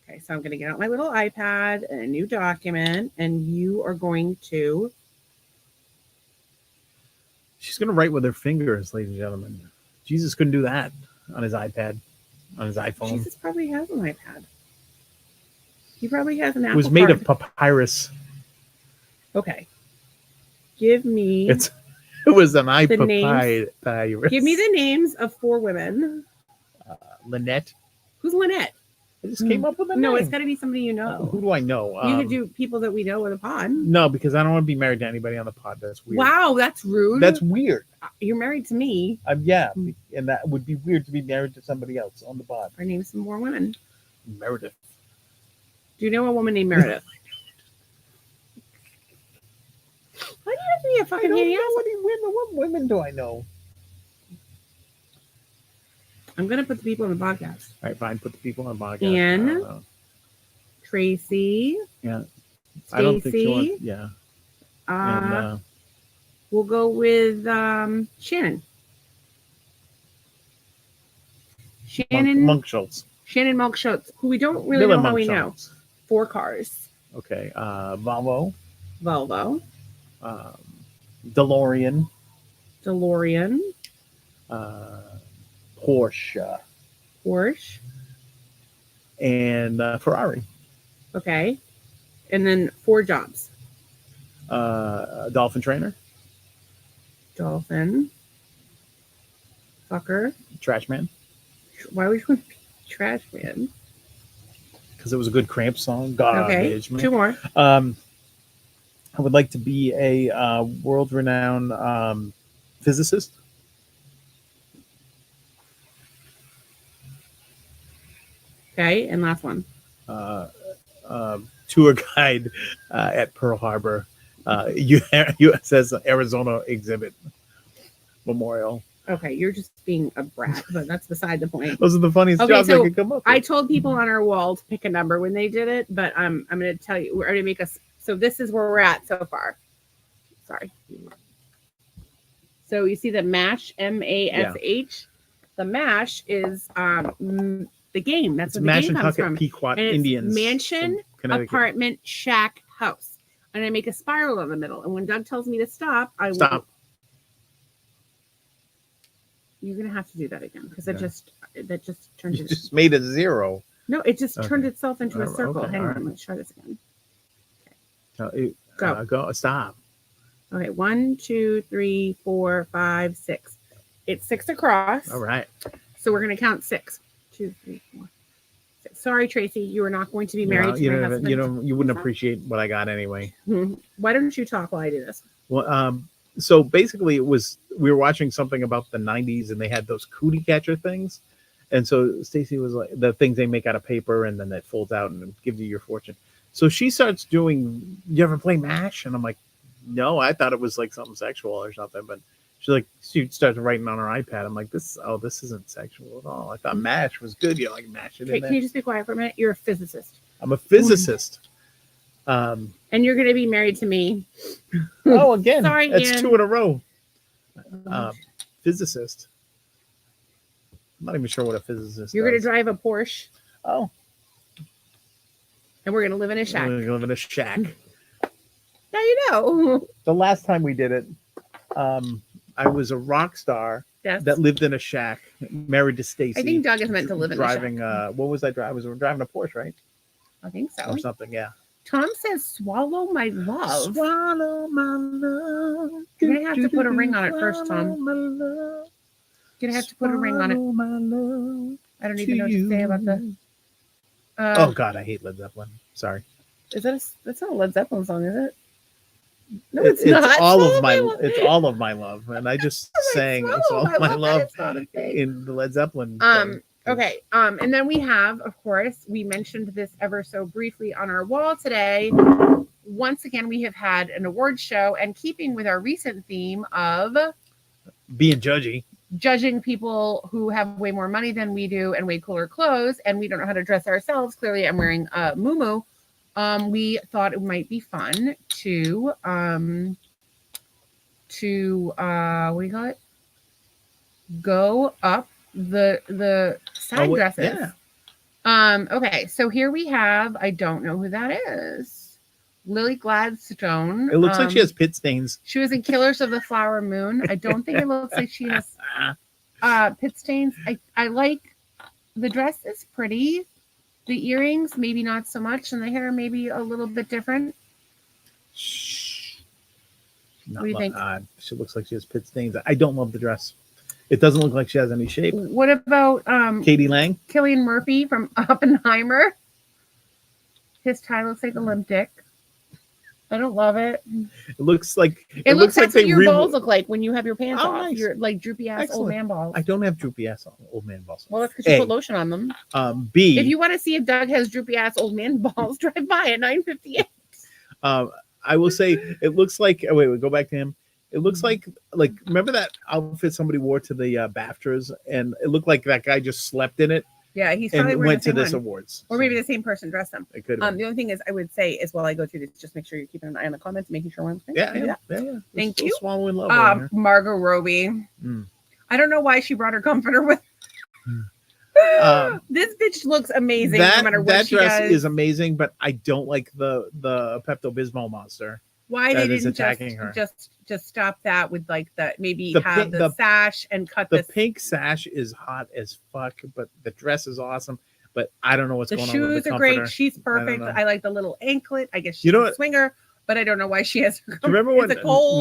Okay, so I'm going to get out my little iPad and a new document, and you are going to. She's going to write with her fingers, ladies and gentlemen. Jesus couldn't do that on his iPad, on his iPhone. Jesus probably has an iPad. He probably has an Apple. It was made of papyrus. Okay. Give me. It was an papyrus. Give me the names of 4 women. Lynette. Who's Lynette? I just came up with a name. No, it's got to be somebody you know. Who do I know? You could do people that we know on the pod. No, because I don't want to be married to anybody on the pod. That's weird. Wow, that's rude. That's weird. You're married to me. Yeah, and that would be weird to be married to somebody else on the pod. Or name some more women. Meredith. Do you know a woman named Meredith? Why do you have to be a fucking idiot? What women do I know? I'm going to put the people on the podcast. All right, fine. Put the people on the podcast. Anne, Tracy. Yeah. Stacy. I don't think she wants, yeah. And, we'll go with Shannon. Monk Schultz. Shannon Monk Schultz, who we don't really know how we know. 4 cars. Okay. Volvo. DeLorean. DeLorean. Porsche. And Ferrari. Okay. And then 4 jobs. Dolphin trainer. Dolphin. Fucker. Trash man. Why would you want to be trash man? Because it was a good Cramp song. Garbage. Okay. 2 more. I would like to be a world-renowned physicist. Okay, and last one. Tour guide at Pearl Harbor, USS Arizona Exhibit Memorial. Okay, you're just being a brat, but that's beside the point. Those are the funniest jobs I could come up with. I told people on our wall to pick a number when they did it, but I'm going to tell you, we're going to make us. So this is where we're at so far. Sorry. So you see the MASH, MASH. The MASH is the game. That's what the game comes from. Pequot Indians. Mansion, apartment, shack, house. And I make a spiral in the middle. And when Doug tells me to stop, I stop. You're gonna have to do that again because that just turned. You just made a 0. No, it just turned itself into a circle. Hang on, let's try this again. Okay. Go. Stop. Okay, 1, 2, 3, 4, 5, 6. It's 6 across. All right. So we're gonna count 6. 2, 3, 4, 6. Sorry, Tracy, you are not going to be married to my husband. You wouldn't appreciate what I got anyway. Why don't you talk while I do this? Well, so basically we were watching something about the 90s and they had those cootie catcher things. And so Stacy was like, the things they make out of paper and then that folds out and gives you your fortune. So she starts doing, you ever play MASH? And I'm like, no, I thought it was like something sexual or something. But she starts writing on her iPad. I'm like, this isn't sexual at all. I thought MASH was good. You like mash it in there. Can you just be quiet for a minute? You're a physicist. I'm a physicist. And you're going to be married to me. Oh, again. Sorry, that's Ann. 2 in a row. Physicist. I'm not even sure what a physicist You're going to drive a Porsche. Oh. And we're going to live in a shack. We're going to live in a shack. Now you know. The last time we did it, I was a rock star that lived in a shack, married to Stacy. I think Doug is meant to live in a shack. What was I driving? I was driving a Porsche, right? I think so. Or something, yeah. Tom says, swallow my love. Swallow my love. You're going to have to put a ring on it first, Tom. You're going to have to put a ring on it. I don't even know what to say about that. Oh, God, I hate Led Zeppelin. Sorry. That's not a Led Zeppelin song, is it? No, it's not. It's all of my love. And I just sang It's All of My Love in the Led Zeppelin. Okay. And then we have, of course, we mentioned this ever so briefly on our wall today. Once again, we have had an award show, and keeping with our recent theme of being judging people who have way more money than we do and way cooler clothes, and we don't know how to dress ourselves. Clearly, I'm wearing a muumuu. We thought it might be fun to what do you call it? Go up the side dresses. Yeah. Okay, so here we have, I don't know who that is. Lily Gladstone. It looks like she has pit stains. She was in Killers of the Flower Moon. I don't think it looks like she has pit stains. I like the dress is pretty. The earrings, maybe not so much, and the hair maybe a little bit different. What do you think? She looks like she has pit stains. I don't love the dress. It doesn't look like she has any shape. What about Katie Lang? Cillian Murphy from Oppenheimer? His tie looks like a limp dick. I don't love it. It looks like that's what your balls look like when you have your pants off. Nice. You're like droopy ass old man balls. I don't have droopy ass old man balls. Well, that's because you put lotion on them. B. If you want to see if Doug has droopy ass old man balls, drive by at 9:58. I will say it looks like. Oh, wait, go back to him. It looks like remember that outfit somebody wore to the BAFTAs, and it looked like that guy just slept in it. Yeah, he's probably went to this awards, or maybe the same person dressed them. It could. The only thing is, I would say is while I go through this, just make sure you're keeping an eye on the comments, making sure I'm yeah. Thank you. Swallowing love. Margot Robbie. I don't know why she brought her comforter with. This bitch looks amazing. No matter what she does. That dress is amazing, but I don't like the Pepto-Bismol monster. Why they didn't attacking her? Just to stop that with like maybe have the sash and cut the pink sash is hot as fuck, but the dress is awesome. But I don't know what's going on with the shoes are great. She's perfect. I like the little anklet. I guess she's a swinger, but I don't know why she has. Do you remember when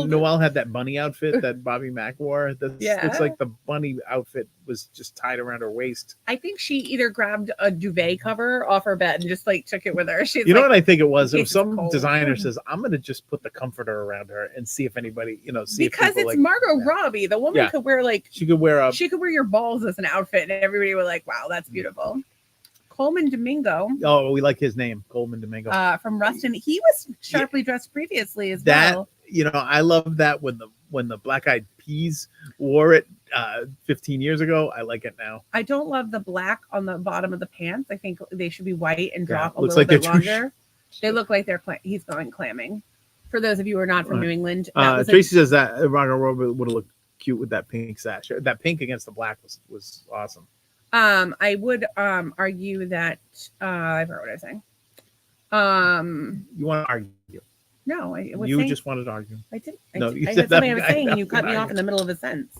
Noelle had that bunny outfit that Bobby Mack wore? Looks like the bunny outfit was just tied around her waist. I think she either grabbed a duvet cover off her bed and just like took it with her. She's know what I think it was? It was some designer says, I'm going to just put the comforter around her and see if anybody, because it's Margot Robbie. The woman could wear she could wear your balls as an outfit and everybody would like, wow, that's beautiful. Coleman Domingo. Oh, we like his name, Coleman Domingo. From Rustin. He was sharply dressed previously as well. I love that when the Black Eyed Peas wore it 15 years ago. I like it now. I don't love the black on the bottom of the pants. I think they should be white and drop a little bit longer. They look like he's going clamming. For those of you who are not from New England. Tracy says that Margot Robbie would have looked cute with that pink sash. That pink against the black was awesome. I would argue that I forgot what I was saying. You want to argue? No, I was you just wanted to argue. I didn't. No, you said something I was saying, and you cut me off in the middle of a sentence.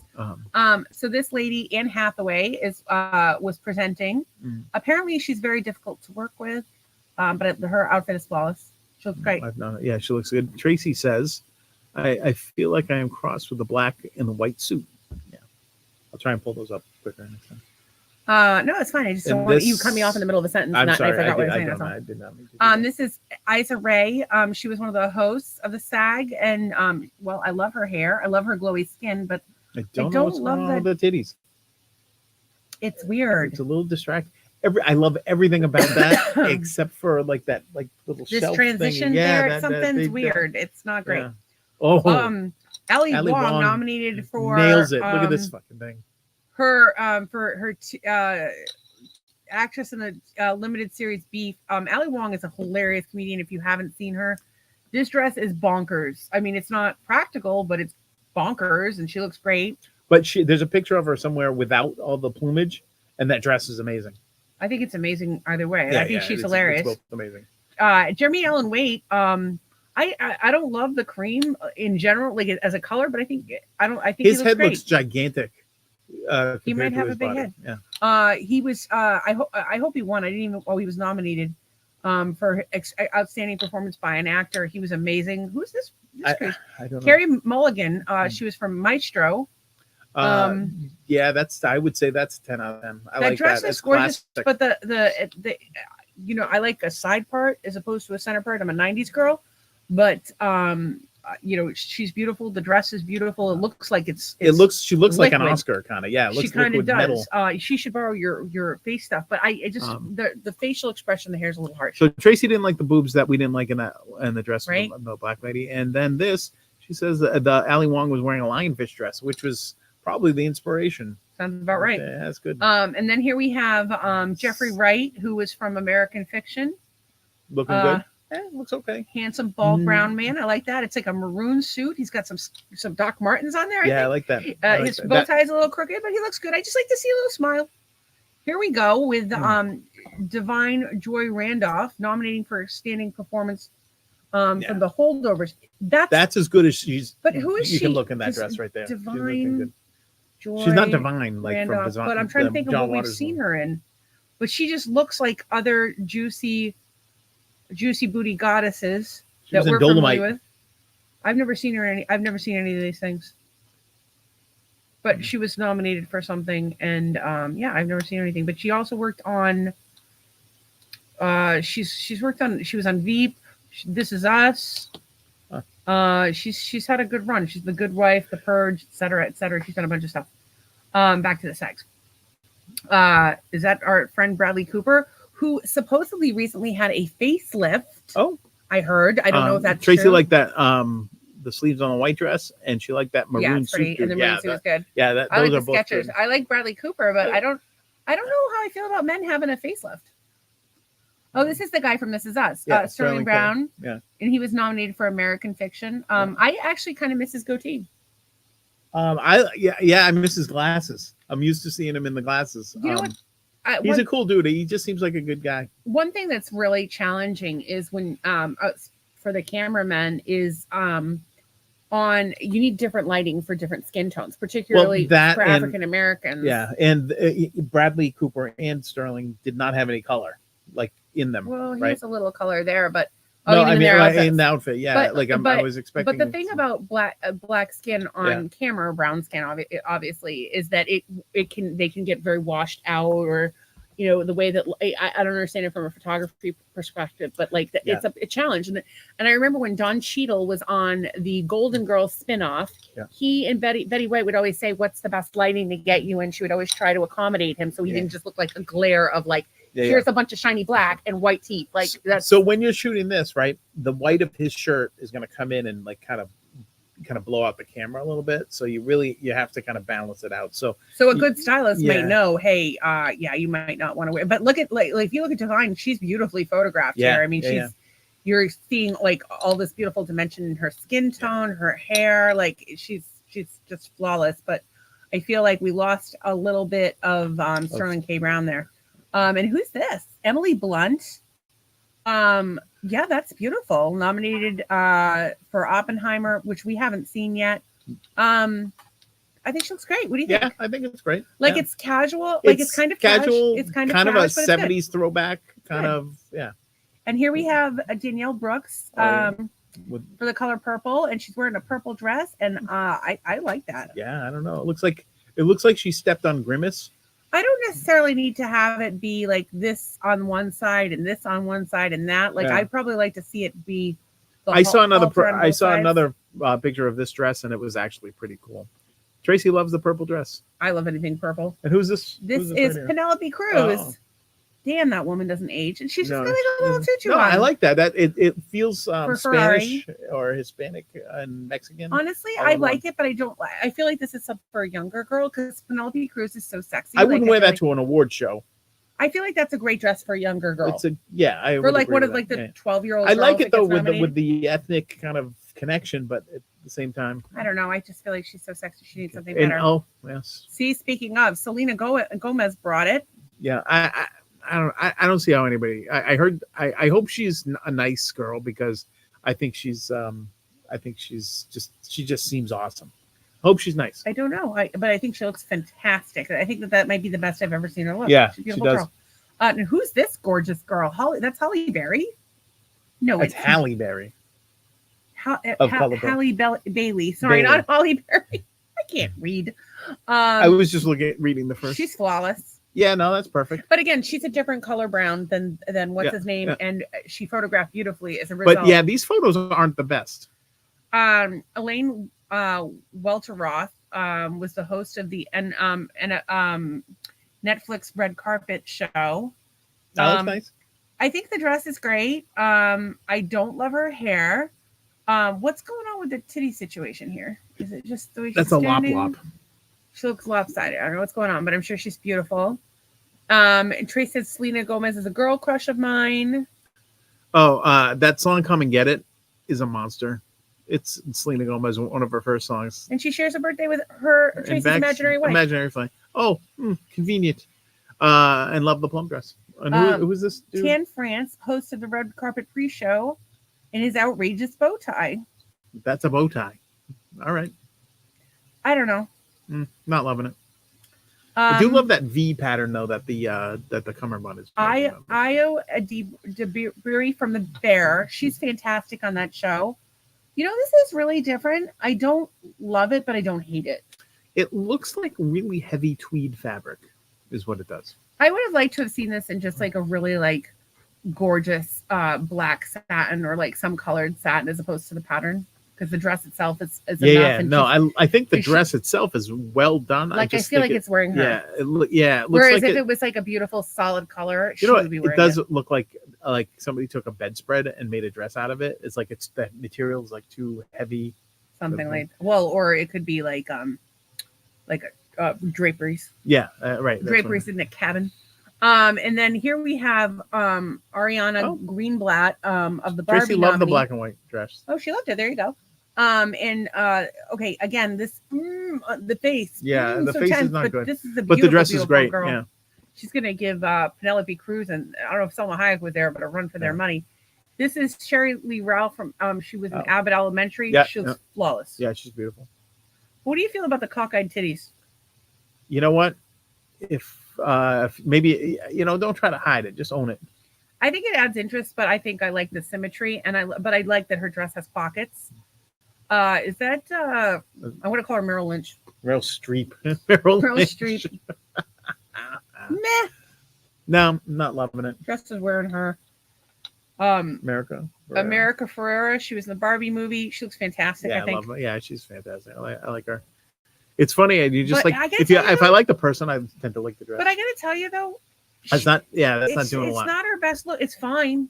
So this lady, Anne Hathaway, was presenting. Apparently, she's very difficult to work with, but her outfit is flawless. She looks great. Yeah, she looks good. Tracy says, "I feel like I am crossed with the black and the white suit." Yeah, I'll try and pull those up quicker next time. No, it's fine. I just don't want you cut me off in the middle of a sentence. I'm sorry. I forgot what I was saying. I did not mean to. This is Isa Rae. She was one of the hosts of the SAG, and I love her hair. I love her glowy skin, but I don't know what's going on with the titties. It's weird. It's a little distracting. I love everything about that except for like that little this shelf transition thing. there. Something's weird. It's not great. Yeah. Oh, Ali Wong nominated for nails it. Look at this fucking thing. Her for her actress in the limited series Beef. Ali Wong is a hilarious comedian. If you haven't seen her, this dress is bonkers. I mean, it's not practical, but it's bonkers, and she looks great. But there's a picture of her somewhere without all the plumage, and that dress is amazing. I think it's amazing either way. I think she's hilarious. It's both amazing. Jeremy Allen White. I don't love the cream in general, like as a color, but I think his head looks gigantic. He might have a big head. Yeah. He was. I hope he won. I didn't even. He was nominated for outstanding performance by an actor. He was amazing. Who's this? I don't know. Carrie Mulligan. She was from Maestro. Yeah, I would say that's 10 out of 10. That dress is gorgeous, but the I like a side part as opposed to a center part. I'm a 90s girl, but she's beautiful. The dress is beautiful. It looks like she looks like an Oscar kind of. Yeah, it looks she kind of does. She should borrow your face stuff, but the facial expression, the hair is a little harsh. So Tracy didn't like the boobs that we didn't like in the dress of the black lady, and then she says the Ali Wong was wearing a lionfish dress, which was probably the inspiration. Sounds about right. Yeah, that's good. And then here we have Jeffrey Wright, who was from American Fiction. Looking good. Looks okay. Handsome, bald, brown man. I like that. It's like a maroon suit. He's got some Doc Martens on there. I like that. His bow tie is a little crooked, but he looks good. I just like to see a little smile. Here we go with Divine Joy Randolph nominating for standing performance from The Holdovers. That's as good as she's. But who is she? You can look in that dress right there. Divine Joy. She's not divine like Randolph, from but I'm trying to think of what we've seen her in. But she just looks like other juicy booty goddesses that we're familiar with. I've never seen any of these things. But she was nominated for something, and I've never seen anything. But she also worked on she was on Veep, This Is Us. She's had a good run. She's The Good Wife, The Purge, etc., etc. She's done a bunch of stuff. Back to the sex. Is that our friend Bradley Cooper, who supposedly recently had a facelift? Oh, I heard. I don't know if that's Tracy true. liked that. The sleeves on a white dress, and she liked that maroon suit. And the maroon suit was good. Yeah, those like are both sketchers. good. I like Bradley Cooper, but I don't know how I feel about men having a facelift. Oh, this is the guy from This Is Us, Sterling Brown. Yeah, and he was nominated for American Fiction. I actually kind of miss his goatee. I miss his glasses. I'm used to seeing him in the glasses. You know what? He's a cool dude. He just seems like a good guy. One thing that's really challenging is when for the cameramen is you need different lighting for different skin tones, particularly for African Americans. Yeah, and Bradley Cooper and Sterling did not have any color like in them. Well, he has a little color there, but no, I mean in the outfit, yeah. But, I was expecting. But the thing about black skin on camera, brown skin, obviously, is that they can get very washed out, or the way that I don't understand it from a photography perspective, but like it's a challenge. And I remember when Don Cheadle was on the Golden Girls spinoff, he and Betty White would always say, "What's the best lighting to get you?" And she would always try to accommodate him so he didn't just look like a glare of like. Here's a bunch of shiny black and white teeth. Like that's so when you're shooting this, right? The white of his shirt is going to come in and like kind of blow out the camera a little bit. So you have to kind of balance it out. So a good stylist might know, hey, you might not want to wear. But look at like if you look at Divine, she's beautifully photographed here. I mean, you're seeing like all this beautiful dimension in her skin tone, her hair. Like she's just flawless. But I feel like we lost a little bit of Sterling K. Brown there. And who's this? Emily Blunt. Yeah, that's beautiful. Nominated for Oppenheimer, which we haven't seen yet. I think she looks great. What do you think? Yeah, I think it's great. Like it's casual. Like it's kind of casual. It's kind of a 70s throwback. Kind of. And here we have Danielle Brooks for the color purple, and she's wearing a purple dress, and I like that. Yeah, I don't know. It looks like she stepped on Grimace. I don't necessarily need to have it be like this on one side and this on one side and that. Like I'd probably like to see it be. I saw another picture of this dress, and it was actually pretty cool. Tracy loves the purple dress. I love anything purple. And who's this? This is Penelope Cruz. Oh. Damn, that woman doesn't age, and she's just got like a little tutu on. I like that. That it feels Spanish or Hispanic and Mexican. Honestly, I like it, but I don't. I feel like this is something for a younger girl because Penelope Cruz is so sexy. I wouldn't wear that to an award show. I feel like that's a great dress for a younger girl. Or like one of like the 12-year-old. I like it though with the ethnic kind of connection, but at the same time, I don't know. I just feel like she's so sexy. She needs something better. Yes. See, speaking of, Selena Gomez brought it. Yeah, I don't see how anybody. I heard. I hope she's a nice girl because I think she just seems awesome. Hope she's nice. I don't know, but I think she looks fantastic. I think that might be the best I've ever seen her look. Yeah, she's a beautiful girl. And who's this gorgeous girl? Holly. That's Holly Berry. No, it's Halle Berry. Halle Bailey. Sorry, not Holly Berry. I can't read. I was just reading the first. She's flawless. Yeah, no, that's perfect. But again, she's a different color brown than what's his name, and she photographed beautifully as a result. But yeah, these photos aren't the best. Elaine Welteroth was the host of the Netflix red carpet show. That looks nice. I think the dress is great. I don't love her hair. What's going on with the titty situation here? Is it just the way she's standing? That's a lop. She looks lopsided. I don't know what's going on, but I'm sure she's beautiful. And Trace says Selena Gomez is a girl crush of mine. Oh, that song "Come and Get It" is a monster. It's Selena Gomez, one of her first songs. And she shares a birthday with her Tracy's imaginary wife. Imaginary wife. Oh, convenient. And love the plum dress. And who is this dude? Tan France, host of the red carpet pre-show, in his outrageous bow tie. That's a bow tie. All right. I don't know. Not loving it. I do love that V pattern though that the cummerbund is. Io DeBerry from The Bear. She's fantastic on that show. This is really different. I don't love it, but I don't hate it. It looks like really heavy tweed fabric, is what it does. I would have liked to have seen this in just like a really like gorgeous black satin or like some colored satin as opposed to the pattern. Because the dress itself is enough. Yeah, no, I think the dress itself is well done. Like I feel like it's wearing her. It looks whereas if it was like a beautiful solid color, she would be wearing it. It does look like somebody took a bedspread and made a dress out of it. It's like the material is like too heavy. Something like or it could be like draperies. Yeah, right. Draperies in the cabin. And then here we have Ariana Greenblatt of the Barbie. Tracy loved the black and white dress. Oh, she loved it. There you go. Okay, again, this the face. Yeah, the face is not good. This is a but the dress is great. Girl. Yeah, she's gonna give Penelope Cruz and I don't know if Selma Hayek was there, but a run for their money. This is Sherry Lee Ralph from she was in Abbott Elementary. Yeah, she looks flawless. Yeah, she's beautiful. What do you feel about the cockeyed titties? You know what? If maybe don't try to hide it, just own it. I think it adds interest, but I think I like the symmetry, and I like that her dress has pockets. Is that I want to call her Meryl Lynch. Meryl Streep. Meryl Streep. Meh. No, I'm not loving it. Dress is wearing her. America Ferrera. She was in the Barbie movie. She looks fantastic. Yeah, I think. love her. Yeah, she's fantastic. I like her. It's funny. You just if I like the person, I tend to like the dress. But I gotta tell you though, that's not doing a lot. It's not her best look. It's fine.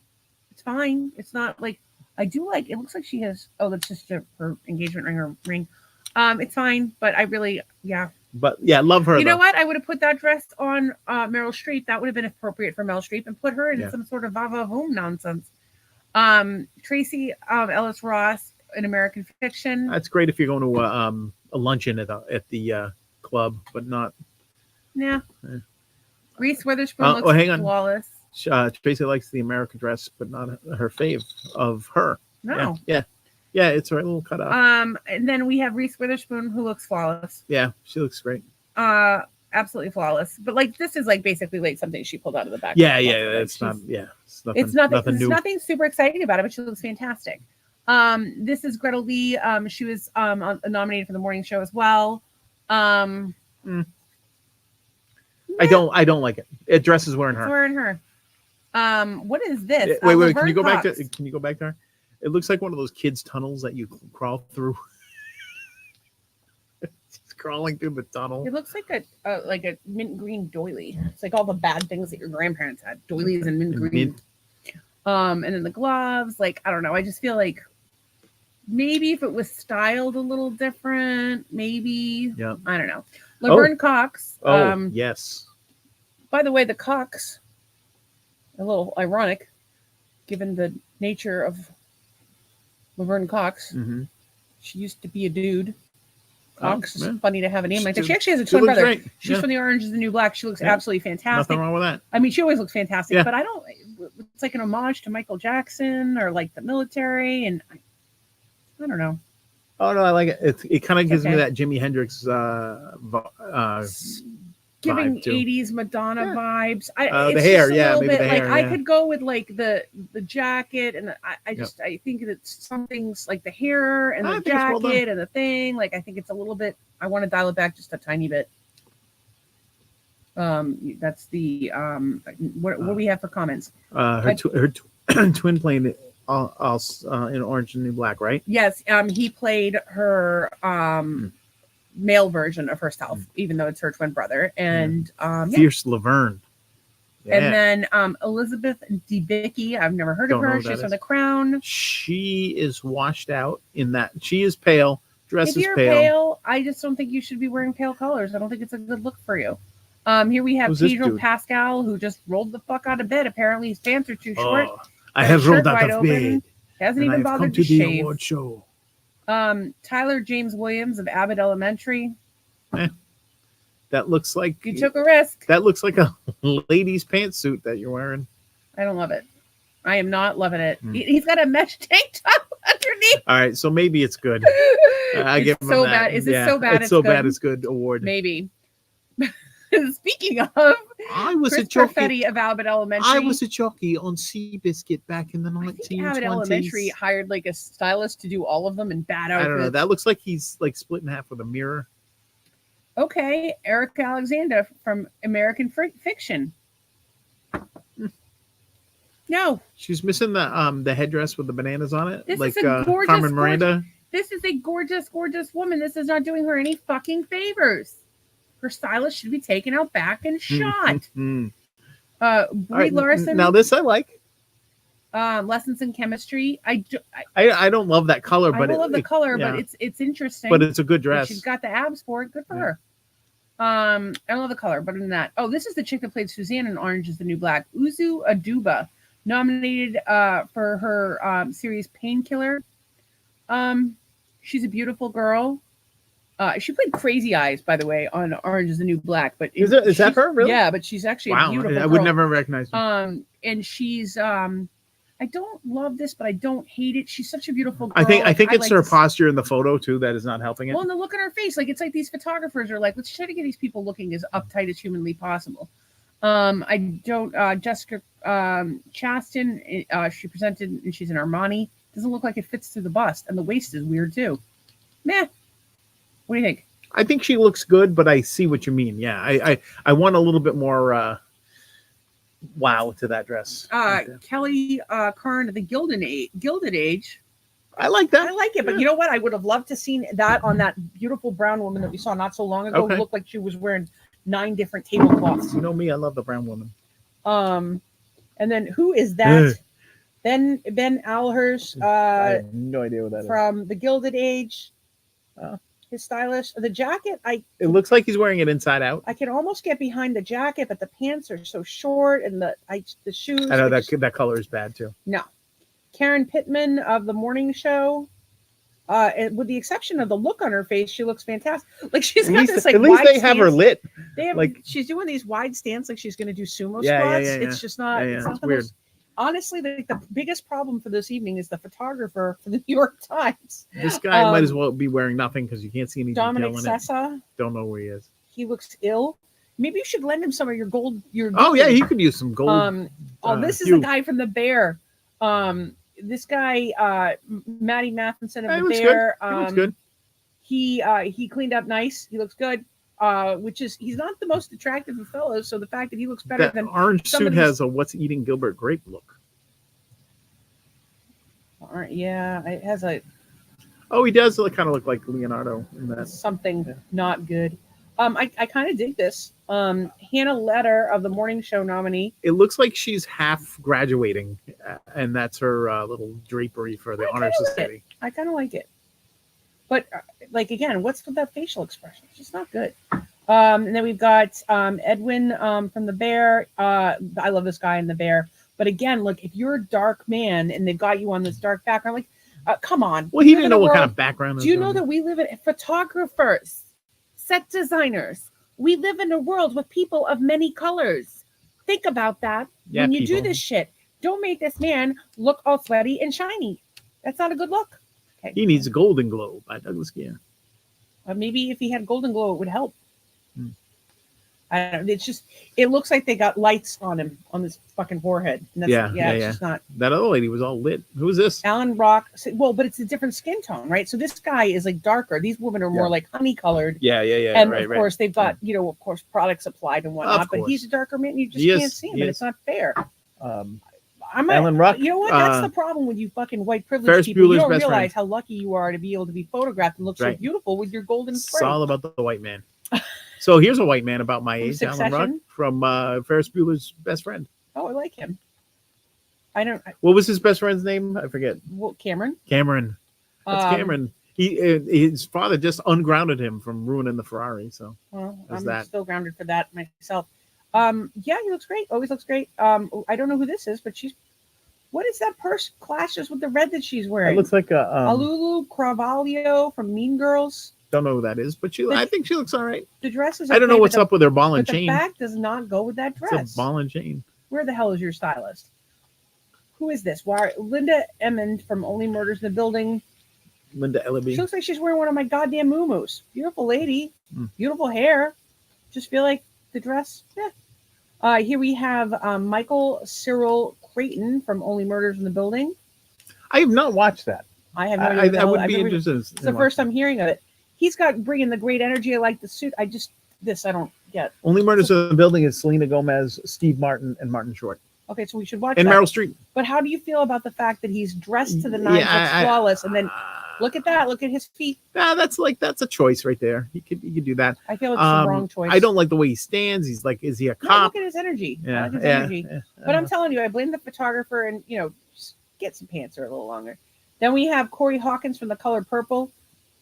It's not like I do like. It looks like she has. Oh, that's just her engagement ring. It's fine, but I really But yeah, love her. You know what? I would have put that dress on Meryl Streep. That would have been appropriate for Meryl Streep, and put her in some sort of va-va-voom nonsense. Tracy Ellis Ross in American Fiction. That's great if you're going to a luncheon at the club, but not. Yeah. Reese Witherspoon looks flawless. Tracy likes the American dress, but not her fave of her. No. Yeah, it's her little cutout. And then we have Reese Witherspoon, who looks flawless. Yeah, she looks great. Absolutely flawless. But like this is like basically like something she pulled out of the back. Yeah, it's nothing. It's nothing new. Nothing super exciting about it, but she looks fantastic. This is Gretel Lee. She was nominated for the morning show as well. I don't like it. It dresses wearing her. It's wearing her. What is this? Wait. Can you go back to her? It looks like one of those kids' tunnels that you crawl through. It's crawling through the tunnel. It looks like a mint green doily. It's like all the bad things that your grandparents had. Doilies and mint green. And then the gloves. Like, I don't know. I just feel like maybe if it was styled a little different, maybe. Yeah. I don't know. Laverne Cox. Yes. By the way, the Cox, a little ironic, given the nature of Laverne Cox. Mm-hmm. She used to be a dude. Cox is funny to have a name like that. She actually has a twin brother. Great. She's from The Orange is the New Black. She looks absolutely fantastic. Nothing wrong with that. I mean, she always looks fantastic, but I don't. It's like an homage to Michael Jackson or like the military, and I don't know. Oh no, I like it. It kind of gives me that Jimi Hendrix giving 80s Madonna vibes. The hair, maybe the hair. I could go with like the jacket, and I think that some things like the hair and the jacket and the thing. Like I think it's a little bit. I want to dial it back just a tiny bit. That's the what do we have for comments? Her twin playing also in Orange and New Black, right? Yes. He played her male version of herself, even though it's her twin brother. And Fierce Laverne. Yeah. And then Elizabeth Debicki. I've never heard of her. She's from The Crown. She is washed out in that. She is pale. Dress if you're pale, I just don't think you should be wearing pale colors. I don't think it's a good look for you. Here we have Pedro Pascal, who just rolled the fuck out of bed. Apparently his pants are too short. I have rolled out of bed. Hasn't even bothered to shave. Award show. Tyler James Williams of Abbott Elementary. That looks like you took a risk. That looks like a lady's pantsuit that you're wearing. I don't love it. I am not loving it. He's got a mesh tank top underneath. All right, so maybe it's good. I give him so that. Bad. Is it so bad? It's so bad. It's good award. Maybe. Speaking of, I was Chris a jockey Perfetti of Abbott Elementary. I was a jockey on Seabiscuit back in the 1920s. Abbott Elementary hired like a stylist to do all of them in bad outfits. I don't know. That looks like he's like split in half with a mirror. Okay, Erica Alexander from American Fiction. No, she's missing the headdress with the bananas on it, this like is a gorgeous, Carmen Miranda. This is a gorgeous, gorgeous woman. This is not doing her any fucking favors. Her stylist should be taken out back and shot. Brie Larson. Now this I like. Lessons in Chemistry. I don't love that color, but I love the color, but it's interesting. But it's a good dress. She's got the abs for it. Good for her. I don't love the color, but in that. Oh, this is the chick that played Suzanne in Orange is the New Black. Uzu Aduba, nominated for her series Painkiller. She's a beautiful girl. She played Crazy Eyes, by the way, on Orange is the New Black. But is that her? Really? Yeah, but she's actually a beautiful girl. I would never recognize her. And she's I I don't love this, but I don't hate it. She's such a beautiful girl. I think it's her posture in the photo too that is not helping it. Well, and the look on her face, like it's like these photographers are like, let's try to get these people looking as uptight as humanly possible. I don't. Jessica Chastain, she presented and she's in Armani. Doesn't look like it fits through the bust, and the waist is weird too. Meh. What do you think? I think she looks good, but I see what you mean. Yeah, I want a little bit more wow to that dress. Kelly Kern, the Gilded Age. I like that. I like it, but you know what? I would have loved to seen that on that beautiful brown woman that we saw not so long ago. Who looked like she was wearing 9 different tablecloths. You know me, I love the brown woman. And then who is that? Ben Alhurst. I have no idea what that from the Gilded Age. His stylist. The jacket, it looks like he's wearing it inside out. I can almost get behind the jacket, but the pants are so short, and the shoes. I know that color is bad too. No, Karen Pittman of the morning show. With the exception of the look on her face, she looks fantastic. Like she's got this like. At least they have her lit. They have like she's doing these wide stance, like she's going to do sumo squats. It's just not. It's not weird. Honestly, the biggest problem for this evening is the photographer for the New York Times. This guy might as well be wearing nothing because you can't see any detail in it. Dominic Sessa. Don't know where he is. He looks ill. Maybe you should lend him some of your gold. Oh yeah, he could use some gold. This is the guy from The Bear. This guy, Matty Matheson of The Bear. He looks good. He cleaned up nice. He looks good. He's not the most attractive of fellows, so the fact that he looks better than orange suit has a "What's Eating Gilbert Grape" look. Yeah, it has a. Oh, he does kind of look like Leonardo in that. Something not good. I kind of dig this. Hannah Letter of the morning show nominee. It looks like she's half graduating, and that's her little drapery for the honor society. I kind of like it. But like again, what's with that facial expression? It's just not good. And then we've got Edwin from The Bear. I love this guy in The Bear. But again, look, if you're a dark man and they've got you on this dark background, like, come on. Well, he didn't know what kind of background. Do you know that we live in photographers, set designers? We live in a world with people of many colors. Think about that when you do this shit. Don't make this man look all sweaty and shiny. That's not a good look. Okay. He needs a Golden Globe by Douglas Gear. Maybe if he had Golden Glow, it would help. I don't know. It looks like they got lights on him on his fucking forehead. And that's, it's just not. That other lady was all lit. Who is this? Alan Rock. Well, but it's a different skin tone, right? So this guy is like darker. These women are more like honey colored. Yeah. And of course they've got, of course, products applied and whatnot. But he's a darker man. You just can't see him, and it's not fair. Alan Ruck. You know what? That's the problem with you fucking white privileged people. You don't realize how lucky you are to be able to be photographed and look so beautiful with your golden spray. It's all about the white man. So here's a white man about my age, Alan Ruck, from Ferris Bueller's Best Friend. Oh, I like him. What was his best friend's name? I forget. Well, Cameron. That's Cameron. His father just ungrounded him from ruining the Ferrari. So I'm still grounded for that myself. He looks great. Always looks great. I don't know who this is, but what is that purse clashes with the red that she's wearing? It looks like Alulu Carvalho from Mean Girls. Don't know who that is, but I think she looks all right. The dress is. I don't know what's up with her ball and chain. The back does not go with that dress. It's a ball and chain. Where the hell is your stylist? Who is this? Why Linda Emmond from Only Murders in the Building. Linda Ellaby. She looks like she's wearing one of my goddamn muumuus. Beautiful lady, beautiful hair. Just feel like the dress. Here we have Michael Cyril Creighton from Only Murders in the Building. I have not watched that. I have no idea. I would be interested. It's the first time hearing of it. He's got bringing the great energy. I like the suit. I don't get. Only Murders in the Building is Selena Gomez, Steve Martin, and Martin Short. Okay, so we should watch and Meryl Streep. But how do you feel about the fact that he's dressed to the nines, flawless, and then look at that, look at his feet. That's a choice right there. He could do that. I feel it's the wrong choice. I don't like the way he stands. He's like, is he a cop? No, look at his energy. I like his energy. But I'm telling you, I blame the photographer, and just get some pants that are a little longer. Then we have Corey Hawkins from The Color Purple.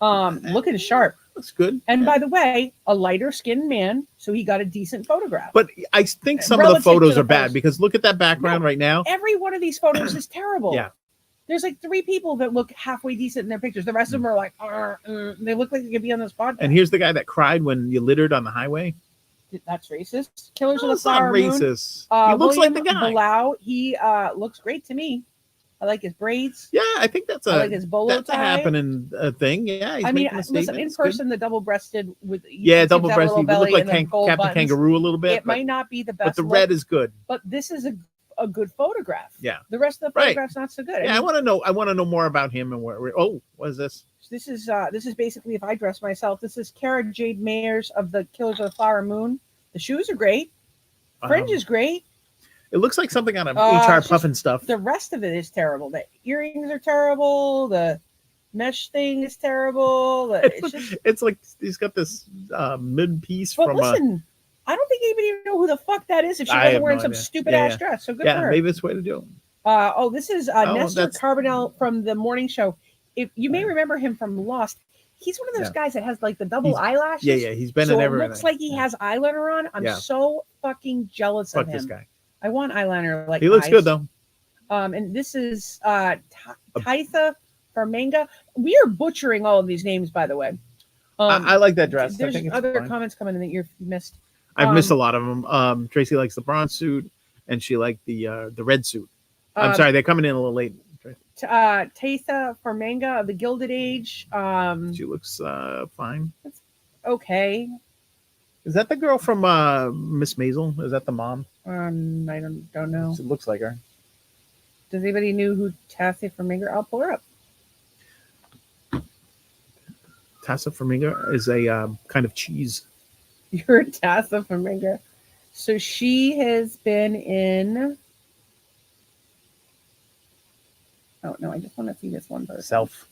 Looking sharp. That's good. And by the way, a lighter skinned man, so he got a decent photograph. But I think some of the photos are bad because look at that background right now. Every one of these photos is terrible. Yeah. There's like 3 people that look halfway decent in their pictures. The rest of them are like, they look like they could be on this podcast. And here's the guy that cried when you littered on the highway. That's racist. Killers of the Flower Moon. Racist. He looks like the guy. Bilal, he looks great to me. I like his braids. Yeah, I think that's I like his bolo tie. A happening thing. Yeah, I mean, listen, in person, the double-breasted with double-breasted. You look like Captain Kangaroo a little bit. It might not be the best, but the red is good. But this is a good photograph. Yeah, the rest of the photograph's not so good. Yeah, I want to know more about him and where. Oh, what is this? This is basically if I dress myself. This is Cara Jade Mayers of the Killers of the Flower Moon. The shoes are great. Fringe is great. It looks like something out of HR Puffin stuff. The rest of it is terrible. The earrings are terrible. The mesh thing is terrible. It's like he's got this mid piece from. Listen, I don't think anybody even know who the fuck that is if she wasn't wearing some stupid ass dress. So good for her. Yeah, maybe it's way to do it. This is Nestor Carbonell from the morning show. If you may remember him from Lost. He's one of those guys that has like the double eyelashes. Yeah, he's been in everything. It looks like he has eyeliner on. I'm so fucking jealous of him. Fuck this guy. I want eyeliner like he looks good though. And this is Taitha Farmanga. We are butchering all of these names, by the way. I like that dress. There's other comments coming in that you've missed. I've missed a lot of them. Tracy likes the bronze suit, and she liked the red suit. I'm sorry, they're coming in a little late. Taitha Farmanga of the Gilded Age. She looks fine. That's okay. Is that the girl from Miss Maisel? Is that the mom? I don't know. It looks like her. Does anybody know who Taitha Farmanga? I'll pull her up. Taitha Farmanga is a kind of cheese. You're Taitha Farmanga. So she has been in. Oh no! I just want to see this one person. Self.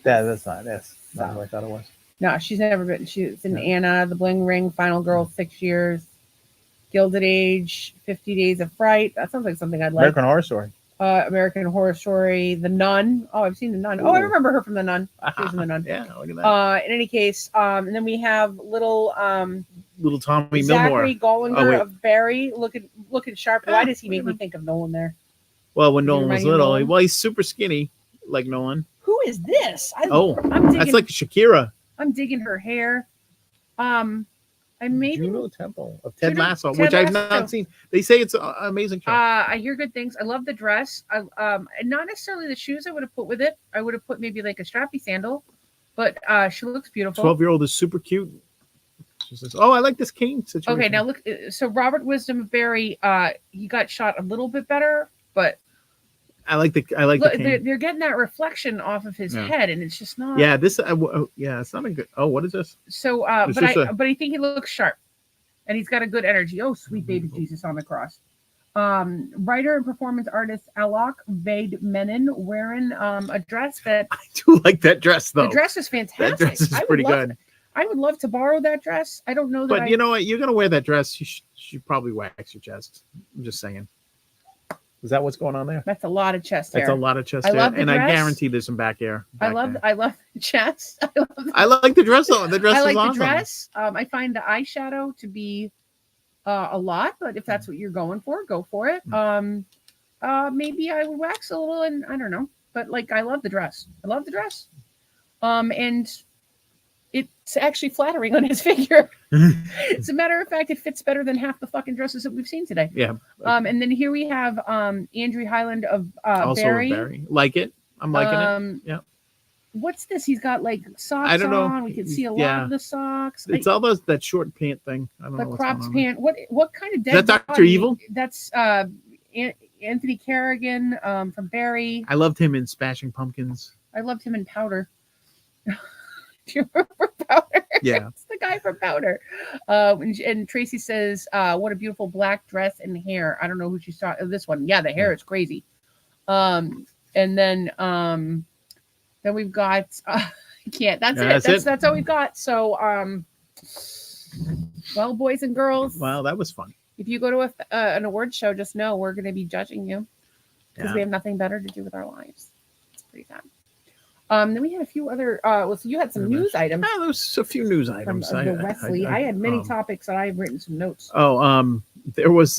That's not what I thought it was. No, she's never been. She's in Anna, The Bling Ring, Final Girl, 6 years, Gilded Age, 50 Days of Fright. That sounds like something I'd like. American Horror Story. American Horror Story, The Nun. Oh, I've seen The Nun. Ooh. Oh, I remember her from The Nun. She was in The Nun. Yeah, look at that. In any case, and then we have little Tommy Milmore. Zachary Gollinger of Barry, looking sharp. Why does he make me think of Nolan there? Well, when Nolan was little, he's super skinny, like Nolan. Who is this? That's like Shakira. I'm digging her hair. Juno Temple of Ted Lasso, which I've not seen. They say it's an amazing show. I hear good things. I love the dress. Not necessarily the shoes I would have put with it. I would have put maybe like a strappy sandal, but she looks beautiful. 12-year-old is super cute. She says, "Oh, I like this king situation." Okay, now look. So Robert Wisdom of Barry, he got shot a little bit better, but I like the king. They're getting that reflection off of his head, and it's just not. Yeah, it's not a good. Oh, what is this? So, but I think he looks sharp, and he's got a good energy. Oh, sweet baby Jesus on the cross. Writer and performance artist Alok Vaid Menon wearing a dress that I do like that dress though. The dress is fantastic. That dress is pretty good. I would love to borrow that dress. I don't know that. But you know what? You're gonna wear that dress. You should probably wax your chest. I'm just saying. Is that what's going on there? That's a lot of chest hair. That's a lot of chest hair, and I guarantee there's some back hair. I love the chest. I like the dress though. The dress is awesome. I like the dress. I find the eyeshadow to be a lot, but if that's what you're going for, go for it. Maybe I would wax a little, and I don't know, but like I love the dress. And it's actually flattering on his figure. As a matter of fact, it fits better than half the fucking dresses that we've seen today. Yeah. And then here we have Andrew Highland of also Barry. Barry. Like it. I'm liking it. Yeah. What's this? He's got like socks I don't know. on. We can see a lot of the socks. It's all that short pant thing. I don't know. The cropped pant. What kind of dead? Is that Dr. Evil? That's Anthony Kerrigan from Barry. I loved him in Smashing Pumpkins. I loved him in Powder. Do you remember Powder? Yeah. It's the guy from Powder. And Tracy says, what a beautiful black dress and hair. I don't know who she saw. This one. Yeah, the hair is crazy. And then we've got I can't. That's all we've got. So well, boys and girls. Wow, that was fun. If you go to an award show, just know we're going to be judging you because we have nothing better to do with our lives. It's pretty sad. Then we had a few other. So you had some news items. There was a few news items. From the Wesley. I had many topics that I've written some notes. There was.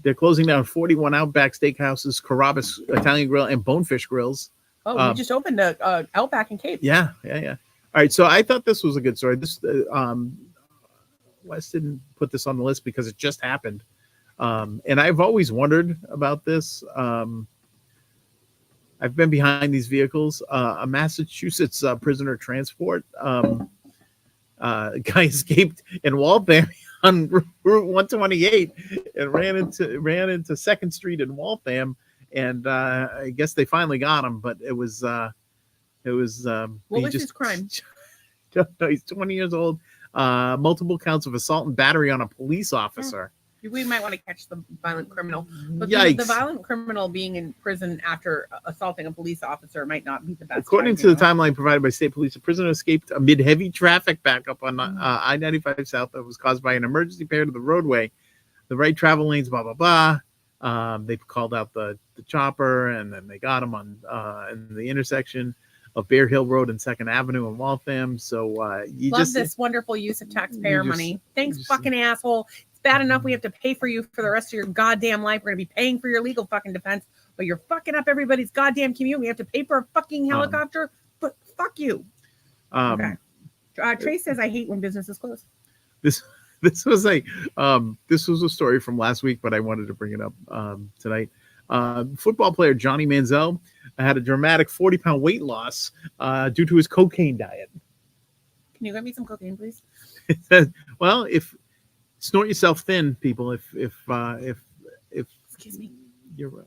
They're closing down 41 Outback Steakhouses, Carrabba's Italian Grill, and Bonefish Grills. Oh, we just opened a Outback in Cape. Yeah. All right, so I thought this was a good story. This Wes didn't put this on the list because it just happened, and I've always wondered about this. I've been behind these vehicles. A Massachusetts prisoner transport guy escaped in Waltham on Route 128 and ran into 2nd Street in Waltham, and I guess they finally got him. But it was what was his crime? He's 20 years old. Multiple counts of assault and battery on a police officer. We might want to catch the violent criminal, but Yikes. The violent criminal being in prison after assaulting a police officer might not be the best. According to the timeline provided by state police, the prisoner escaped amid heavy traffic backup on I-95 South that was caused by an emergency repair to the roadway. The right travel lanes, blah, blah, blah. They called out the chopper, and then they got him on in the intersection of Bear Hill Road and 2nd Avenue in Waltham. So you love this wonderful use of taxpayer money. Thanks, fucking asshole. Bad enough we have to pay for you for the rest of your goddamn life. We're gonna be paying for your legal fucking defense, but you're fucking up everybody's goddamn commute. We have to pay for a fucking helicopter, but fuck you. Okay. Trace says I hate when businesses close. This was a story from last week, but I wanted to bring it up tonight. Football player Johnny Manziel had a dramatic 40-pound weight loss due to his cocaine diet. Can you get me some cocaine, please? Well, if snort yourself thin, people. If excuse me, you're right.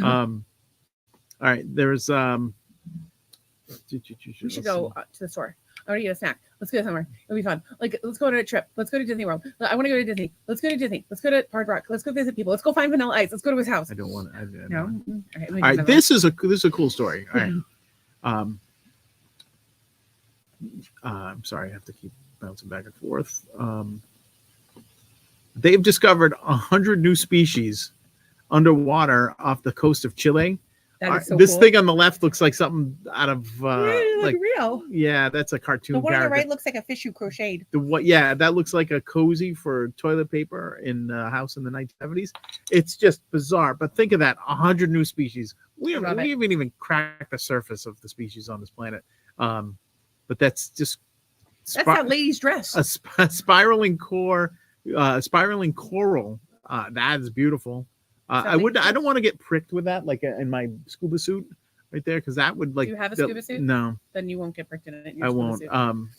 All right. There's we should go to the store. I want to get a snack. Let's go somewhere. It'll be fun. Like, let's go on a trip. Let's go to Disney World. I want to go to Disney. Let's go to Disney. Let's go to Hard Rock. Let's go visit people. Let's go find Vanilla Ice. Let's go to his house. I don't want to. No. All right. This is a cool story. All right. I'm sorry. I have to keep bouncing back and forth. They've discovered 100 new species underwater off the coast of Chile. That is so this cool. thing on the left looks like something out of like real. Yeah, that's a cartoon. The one character. on the right looks like a fish you crocheted. Yeah, that looks like a cozy for toilet paper in a house in the 1970s. It's just bizarre. But think of that, 100 new species. We haven't even cracked the surface of the species on this planet. But that's just that lady's dress. A spiraling coral. That is beautiful. I don't want to get pricked with that, like in my scuba suit right there, because that would like. Do you have a scuba suit? No. Then you won't get pricked in it. I won't.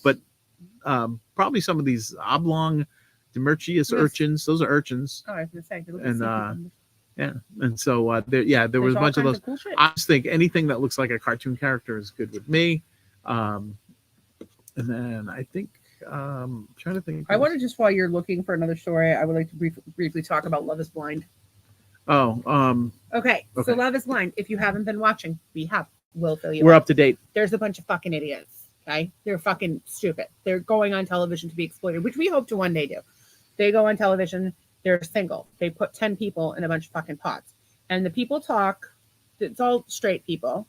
But probably some of these oblong Demerchius urchins. Those are urchins. Oh, I was gonna say. And yeah, and so there was a bunch of those. Cool shit. I just think anything that looks like a cartoon character is good with me. And then I think I'm trying to think. I want to just, while you're looking for another story, I would like to briefly talk about Love is Blind. Oh, okay. So Love is Blind. If you haven't been watching, we'll fill you. We're up to date. There's a bunch of fucking idiots. Okay, they're fucking stupid. They're going on television to be exploited, which we hope to one day do. They go on television. They're single. They put 10 people in a bunch of fucking pots, and the people talk. It's all straight people.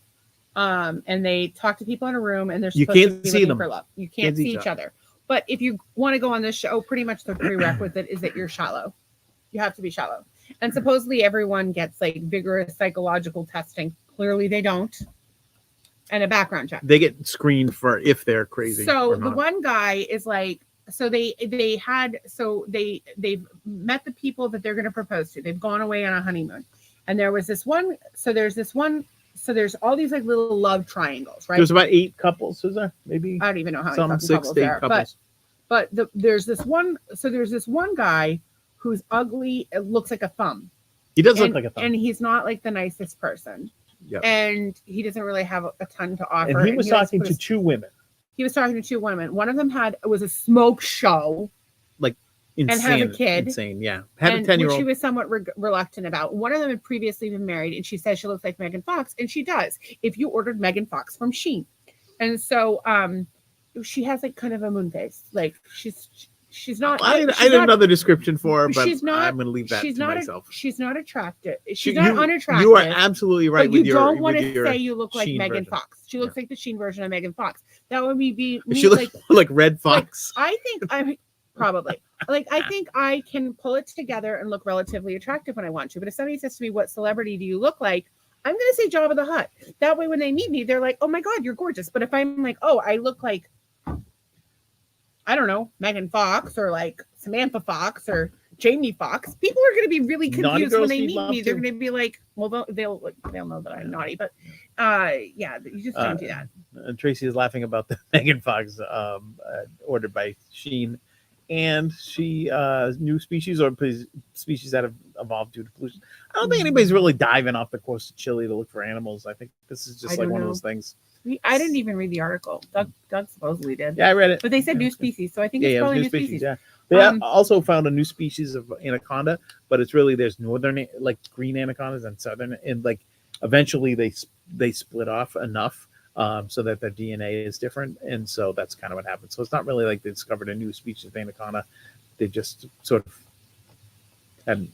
And they talk to people in a room, and they're supposed to be looking for love. You can't see each other. But if you want to go on this show, pretty much the prerequisite is that you're shallow. You have to be shallow. And supposedly everyone gets like vigorous psychological testing. Clearly they don't. And a background check. They get screened for if they're crazy. So the one guy is like, so they've met the people that they're going to propose to. They've gone away on a honeymoon. And there's all these like little love triangles, right? There's about 8 couples, is there? Maybe. I don't even know how many couples there are. But there's this one. So there's this one guy who's ugly. It looks like a thumb. He does look like a thumb. And he's not like the nicest person. Yep. And he doesn't really have a ton to offer. And he was talking to 2 women. He was talking to 2 women. One of them was a smoke show. Like insane. And has a kid. Insane, yeah. Had a 10-year-old. Which she was somewhat reluctant about. One of them had previously been married, and she says she looks like Megan Fox, and she does. If you ordered Megan Fox from Shein. And so she has like kind of a moon face. Like she's not. I had another description for her, but I'm going to leave that to myself. She's not attractive. She's not unattractive. You are absolutely right. But you don't want to say you look like Megan Fox. She looks like the Shein version of Megan Fox. That would be she looks like Red Fox. Like, I think I'm probably I think I can pull it together and look relatively attractive when I want to. But if somebody says to me, "What celebrity do you look like?" I'm going to say Jabba the Hutt. That way, when they meet me, they're like, "Oh my God, you're gorgeous." But if I'm like, "Oh, I look like," I don't know, Megan Fox or like Samantha Fox or Jamie Foxx. People are going to be really confused when they meet me. They're going to be like, well, they'll know that I'm naughty, but yeah, you just don't do that. Tracy is laughing about the Megan Fox ordered by Shein, and she new species or species that have evolved due to pollution. I don't think anybody's really diving off the coast of Chile to look for animals. I think this is just like one of those things. I didn't even read the article. Doug supposedly did. Yeah, I read it. But they said new species, so I think it's probably new species. Yeah. They also found a new species of anaconda, but it's really there's northern like green anacondas and southern, and like eventually they split off enough so that their DNA is different, and so that's kind of what happened. So it's not really like they discovered a new species of anaconda; they just sort of hadn't.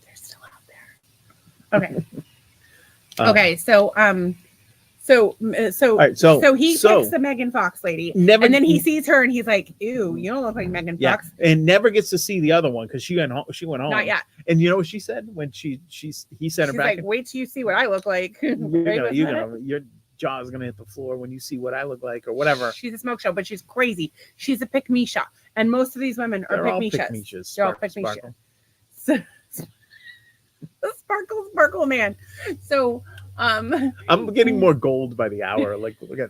They're still out there. Okay. Okay. So So he picks the Megan Fox lady, and then he sees her, and he's like, "Ew, you don't look like Megan Fox." And never gets to see the other one because she went home. Not yet. And you know what she said when he sent her back? Like, "Wait till you see what I look like. Your jaw is gonna hit the floor when you see what I look like, or whatever." She's a smoke show, but she's crazy. She's a pick-me-sha, and most of these women are pick-me-shas. They're all pick-me-sha. So, sparkle, man. So. I'm getting more gold by the hour. Like, look at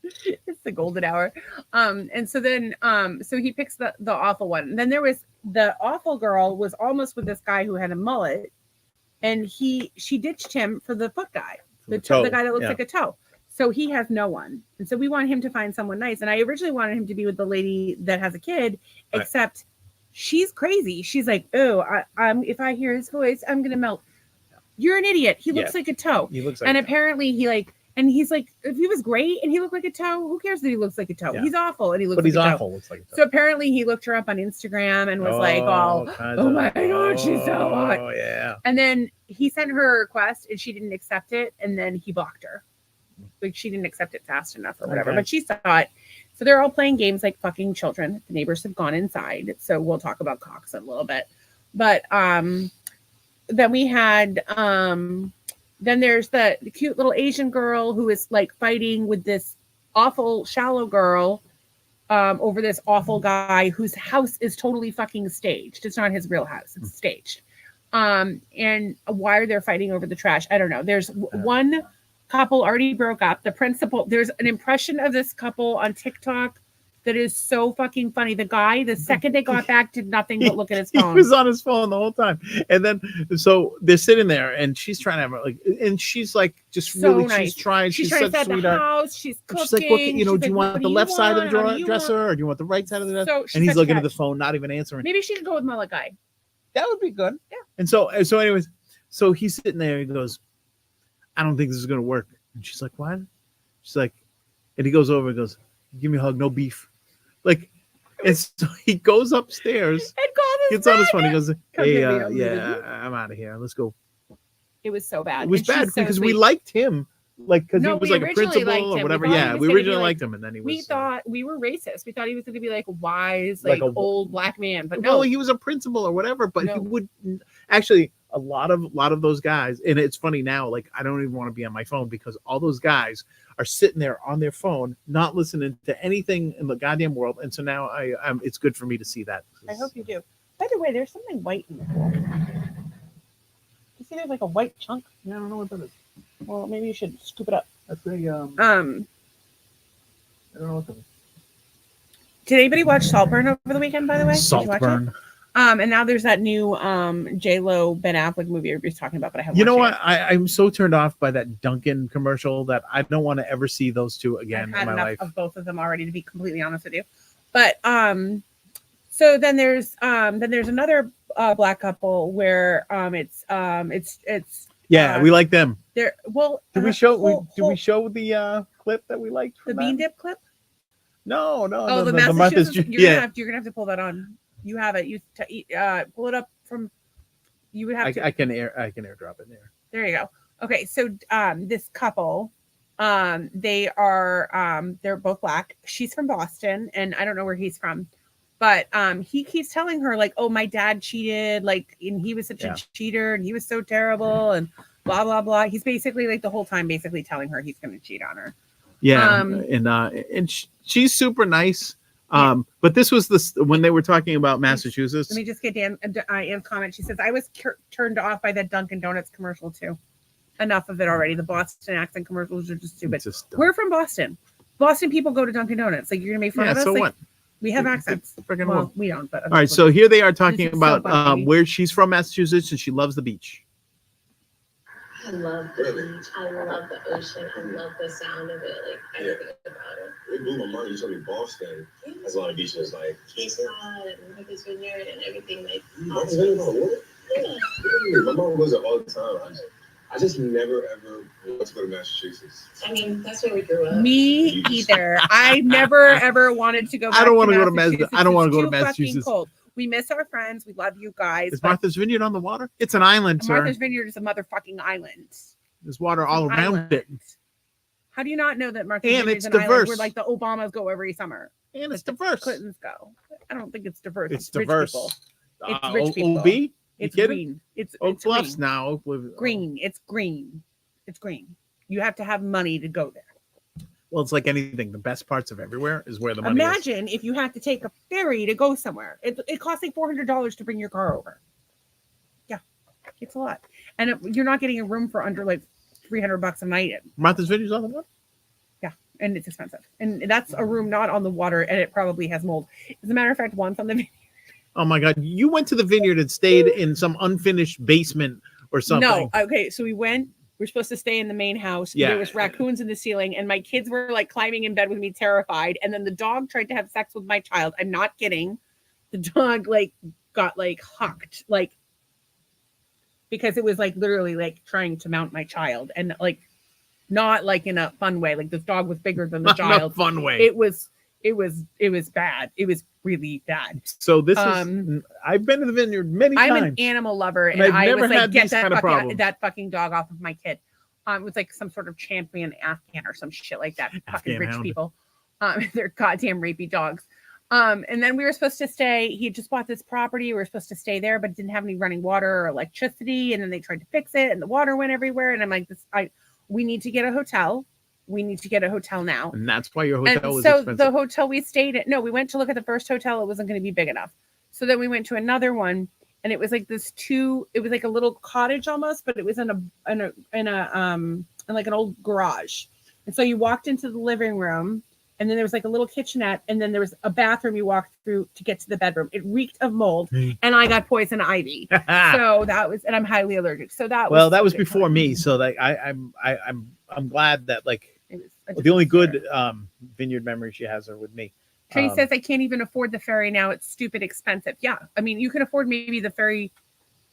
it's the golden hour. And so then so he picks the awful one. And then there was the awful girl was almost with this guy who had a mullet, and she ditched him for the foot guy, the guy that looks like a toe. So he has no one. And so we want him to find someone nice. And I originally wanted him to be with the lady that has a kid, except she's crazy. She's like, "Oh, if I hear his voice, I'm gonna melt." You're an idiot. He looks like a toe. He looks like and apparently he he's like, if he was great and he looked like a toe, who cares that he looks like a toe? Yeah. He's awful and he looks like a toe. But he's awful. Looks like a toe. So apparently he looked her up on Instagram and was like, oh my God, she's so hot. Oh yeah. And then he sent her a request and she didn't accept it. And then he blocked her. Like she didn't accept it fast enough or whatever. But she saw it. So they're all playing games like fucking children. The neighbors have gone inside. So we'll talk about cocks in a little bit. But then we had then there's the cute little Asian girl who is like fighting with this awful shallow girl over this awful guy whose house is totally fucking staged. It's not his real house. It's staged. And why are they fighting over the trash? I don't know. There's one couple already broke up. The principal, there's an impression of this couple on TikTok that is so fucking funny. The guy, the second they got back, did nothing but look at his phone. He was on his phone the whole time. And then, so they're sitting there, and she's trying to have like, and she's like, just so really, nice. She's such a sweetheart. House. She's cooking. She's like, do you want the left side of the dresser, or do you want the right side of the dresser? And he's looking at the phone, not even answering. Maybe she could go with mullet guy. That would be good. Yeah. And so anyways, so he's sitting there. He goes, "I don't think this is gonna work." And she's like, "What?" She's like, and he goes over and goes, "Give me a hug, no beef." Like, and so he goes upstairs, gets on his phone. He goes, "Hey, I'm out of here. Let's go." It was so bad. It was bad because we liked him, like because he was like a principal or whatever. Yeah, we originally liked him, and then he was. We thought we were racist. We thought he was going to be like a wise, like old black man, but no, he was a principal or whatever. But he would actually. A lot of those guys, and it's funny now, like I don't even want to be on my phone because all those guys are sitting there on their phone, not listening to anything in the goddamn world. And so now it's good for me to see that. I hope you do. By the way, there's something white in the pool. You see there's like a white chunk? Yeah, I don't know what that is. Well, maybe you should scoop it up. That's a I don't know what that is. Did anybody watch Saltburn over the weekend, by the way? Saltburn. And now there's that new J-Lo Ben Affleck movie everybody's talking about, but I haven't. You know what? I'm so turned off by that Dunkin' commercial that I don't want to ever see those two again in my life. Of both of them already, to be completely honest with you. But so then there's another black couple where it's we like them. They're Did we show the clip that we liked from the bean dip clip? No. Oh, the Massachusetts. You're gonna have to pull that on. You have it. You pull it up from. You would have to. I can airdrop it there. There you go. Okay, so this couple, they are they're both black. She's from Boston, and I don't know where he's from, but he keeps telling her like, "Oh, my dad cheated, like, and he was such a cheater, and he was so terrible, and blah blah blah." He's basically like the whole time basically telling her he's going to cheat on her. Yeah, and she's super nice. But this was when they were talking about Massachusetts. Let me just get Anne's comment. She says, I was turned off by that Dunkin' Donuts commercial too. Enough of it already. The Boston accent commercials are just stupid. We're from Boston. Boston people go to Dunkin' Donuts. Like, you're gonna make fun of us? So like, what? We have accents. Well, we don't. But all right. So here they are talking about where she's from, Massachusetts, and she loves the beach. I love the beach. I love the ocean. I love the sound of it. Like, everything about it. It blew my mind. You told me Boston has a lot of beaches, like Cape Cod and Martha's Vineyard and everything. Like, Martha's Vineyard on the water? Yeah. My mom goes there all the time. I just never ever want to go to Massachusetts. I mean, that's where we grew up. Me either. I never ever wanted to go back. I don't want to go to Massachusetts. I don't want to go to Massachusetts. Cold. We miss our friends. We love you guys. Is Martha's Vineyard on the water? It's an island, sir. Martha's Vineyard is a motherfucking island. There's water all around it. How do you not know that Martha's Vineyard is an island where like the Obamas go every summer? And it's diverse. Clintons go. I don't think it's diverse. It's diverse. It's rich people. OB? It's green. It's Bluffs green. now. Green. It's green. It's green. You have to have money to go there. Well, it's like anything. The best parts of everywhere is where the money Imagine if you had to take a ferry to go somewhere. It costs like $400 to bring your car over. Yeah, it's a lot. And you're not getting a room for under like $300 a night. Martha's Vineyard's on the water? Yeah, and it's expensive. And that's a room not on the water, and it probably has mold. As a matter of fact, once on the vineyard. Oh my God. You went to the vineyard and stayed in some unfinished basement or something. No. Okay, so we went. We're supposed to stay in the main house. Yeah. There was raccoons in the ceiling, and my kids were like climbing in bed with me, terrified. And then the dog tried to have sex with my child. I'm not kidding. The dog like got like hucked, like because it was like literally like trying to mount my child, and like not like in a fun way. Like this dog was bigger than the child. In a fun way. It was bad. It was really bad. So this is I've been to the vineyard many times. I'm an animal lover, and I was like, get that fucking dog off of my kid. It was like some sort of champion Afghan or some shit like that. Fucking rich people. They're goddamn rapey dogs. And then we were supposed to stay. He had just bought this property. We were supposed to stay there, but it didn't have any running water or electricity. And then they tried to fix it, and the water went everywhere. And I'm like, we need to get a hotel. We need to get a hotel now. And that's why your hotel was expensive. The hotel we stayed at, we went to look at the first hotel. It wasn't going to be big enough. So then we went to another one, and it was like it was like a little cottage almost, but it was in like an old garage. And so you walked into the living room, and then there was like a little kitchenette, and then there was a bathroom you walked through to get to the bedroom. It reeked of mold, and I got poison ivy. So that was, and I'm highly allergic. So that was before me. So like I'm glad that like the only good vineyard memories she has are with me. Trey says, I can't even afford the ferry now. It's stupid expensive. Yeah. I mean, you can afford maybe the ferry.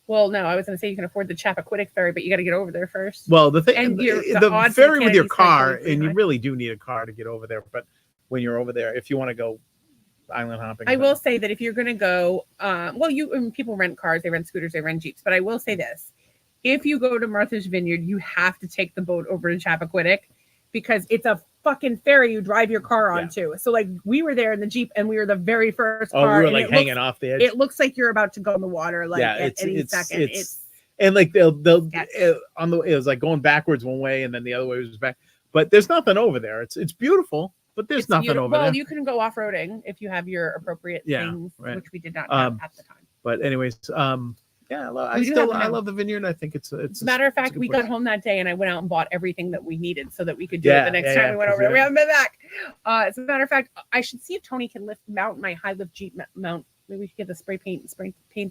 Well, no, I was going to say you can afford the Chappaquiddick ferry, but you got to get over there first. Well, the thing, the ferry with your car, and you really do need a car to get over there. But when you're over there, if you want to go island hopping. I will say that if you're going to go, people rent cars, they rent scooters, they rent Jeeps. But I will say this. If you go to Martha's Vineyard, you have to take the boat over to Chappaquiddick, because it's a fucking ferry you drive your car onto. Yeah. So like we were there in the Jeep, and we were the very first car. We were like hanging off the edge. It looks like you're about to go in the water at any second. And like they'll it was like going backwards one way and then the other way was back. But there's nothing over there. It's beautiful, but there's nothing over there. Well, you can go off-roading if you have your appropriate things, which we did not have at the time. But anyways, yeah, I love the vineyard. I think it's as a matter of fact, we got home that day and I went out and bought everything that we needed so that we could do it the next time we went over there. We haven't been back. As a matter of fact, I should see if Tony can mount my high lift Jeep mount. Maybe we could get the spray paint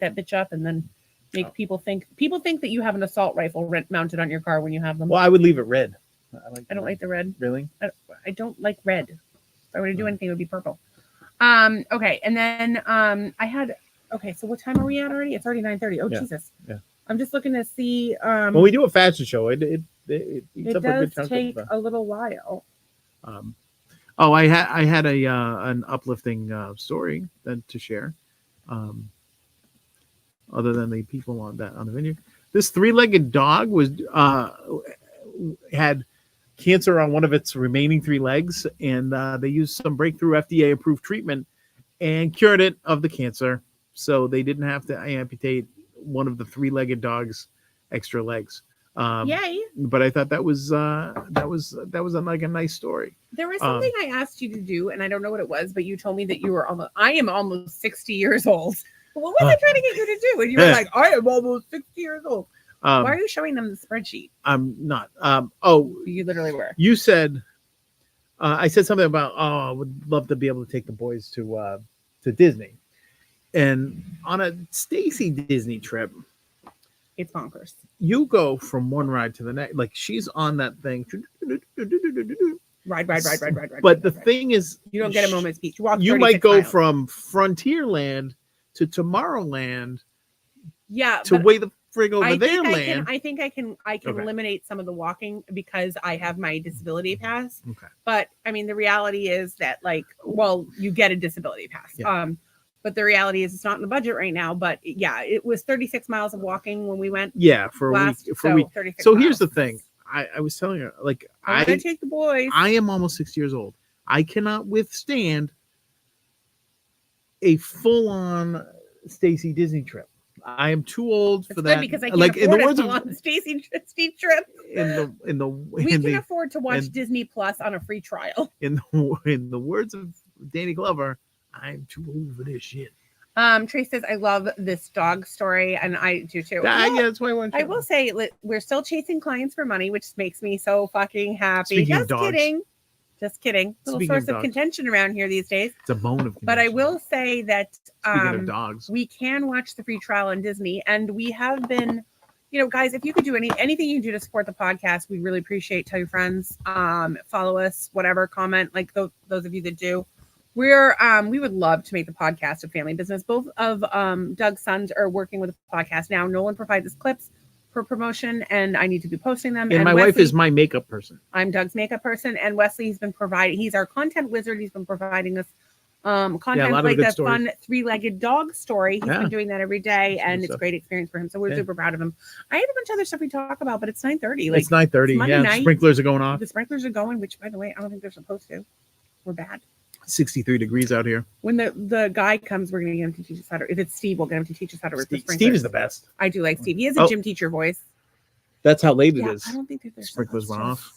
that bitch up and then make people think that you have an assault rifle mounted on your car when you have them. Well, I would leave it red. I don't like the red. Really? I don't like red. If I were to do anything, it would be purple. Okay, and then I had. Okay, so what time are we at already? It's already 9:30. Oh, Jesus. Yeah. I'm just looking to see. When we do a fashion show, it eats up a good chunk take a little while. I had an uplifting story to share. Other than the people on the vineyard, this 3-legged dog had cancer on one of its remaining 3 legs, and they used some breakthrough FDA-approved treatment and cured it of the cancer. So they didn't have to amputate one of the 3-legged dog's extra legs. Yay! But I thought that was like a nice story. There was something I asked you to do, and I don't know what it was, but you told me that you were I am almost 60 years old. What was I trying to get you to do? And you were like, I am almost 60 years old. Why are you showing them the spreadsheet? I'm not. You literally were. You said, I said something about, I would love to be able to take the boys to Disney. And on a Stacy Disney trip, it's bonkers. You go from one ride to the next. Like she's on that thing. Ride. But the thing is, you don't get a moment's peace. You might go from Frontierland to Tomorrowland. Yeah. To way the frig over there land. I think I can eliminate some of the walking because I have my disability pass. Okay. But I mean, the reality is that you get a disability pass. Yeah. But the reality is it's not in the budget right now. But yeah, it was 36 miles of walking when we went. Yeah, for a week. So here's the thing. I was telling her, I'm gonna take the boys. I am almost 60 years old. I cannot withstand a full-on Stacy Disney trip. I am too old for that. Because I can't afford a full-on Stacy trip. We can afford to watch Disney Plus on a free trial. In the words of Danny Glover, I'm too old for this shit. Trace says, I love this dog story, and I do too. Yeah, that's why I will say, we're still chasing clients for money, which makes me so fucking happy. Just kidding. Little source of contention around here these days. It's a bone of contention. But I will say that speaking of dogs, we can watch the free trial on Disney, and we have been, guys, if you could do anything you can do to support the podcast, we really appreciate. Tell your friends, follow us, whatever, comment, those of you that do. We would love to make the podcast a family business. Both of Doug's sons are working with the podcast now. Nolan provides us clips for promotion, and I need to be posting them. And my wife is my makeup person. I'm Doug's makeup person, and Wesley's been providing. He's our content wizard. He's been providing us content like the fun 3-legged dog story. He's been doing that every day, and it's a great experience for him. So we're super proud of him. I have a bunch of other stuff we talk about, but it's 9:30. It's 9:30. Yeah, the sprinklers are going off. The sprinklers are going, which, by the way, I don't think they're supposed to. We're bad. 63 degrees out here. When the guy comes, we're going to get him to teach us how to. If it's Steve, we'll get him to teach us how to work the sprinklers. Steve is the best. I do like Steve. He has a gym teacher voice. That's how late it is. I don't think that their sprinklers went off.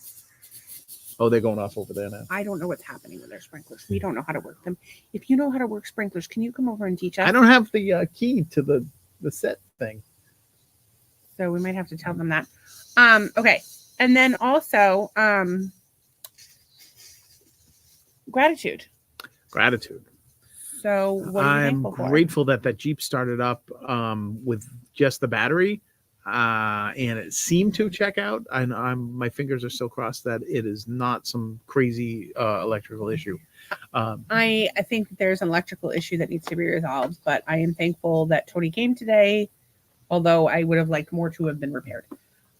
Oh, they're going off over there now. I don't know what's happening with their sprinklers. We don't know how to work them. If you know how to work sprinklers, can you come over and teach us? I don't have the key to the set thing. So we might have to tell them that. Okay. And then also gratitude. So what are you thankful for? I'm grateful that Jeep started up with just the battery. And it seemed to check out, and my fingers are still crossed that it is not some crazy electrical issue. I think there's an electrical issue that needs to be resolved, but I am thankful that Tony came today, although I would have liked more to have been repaired.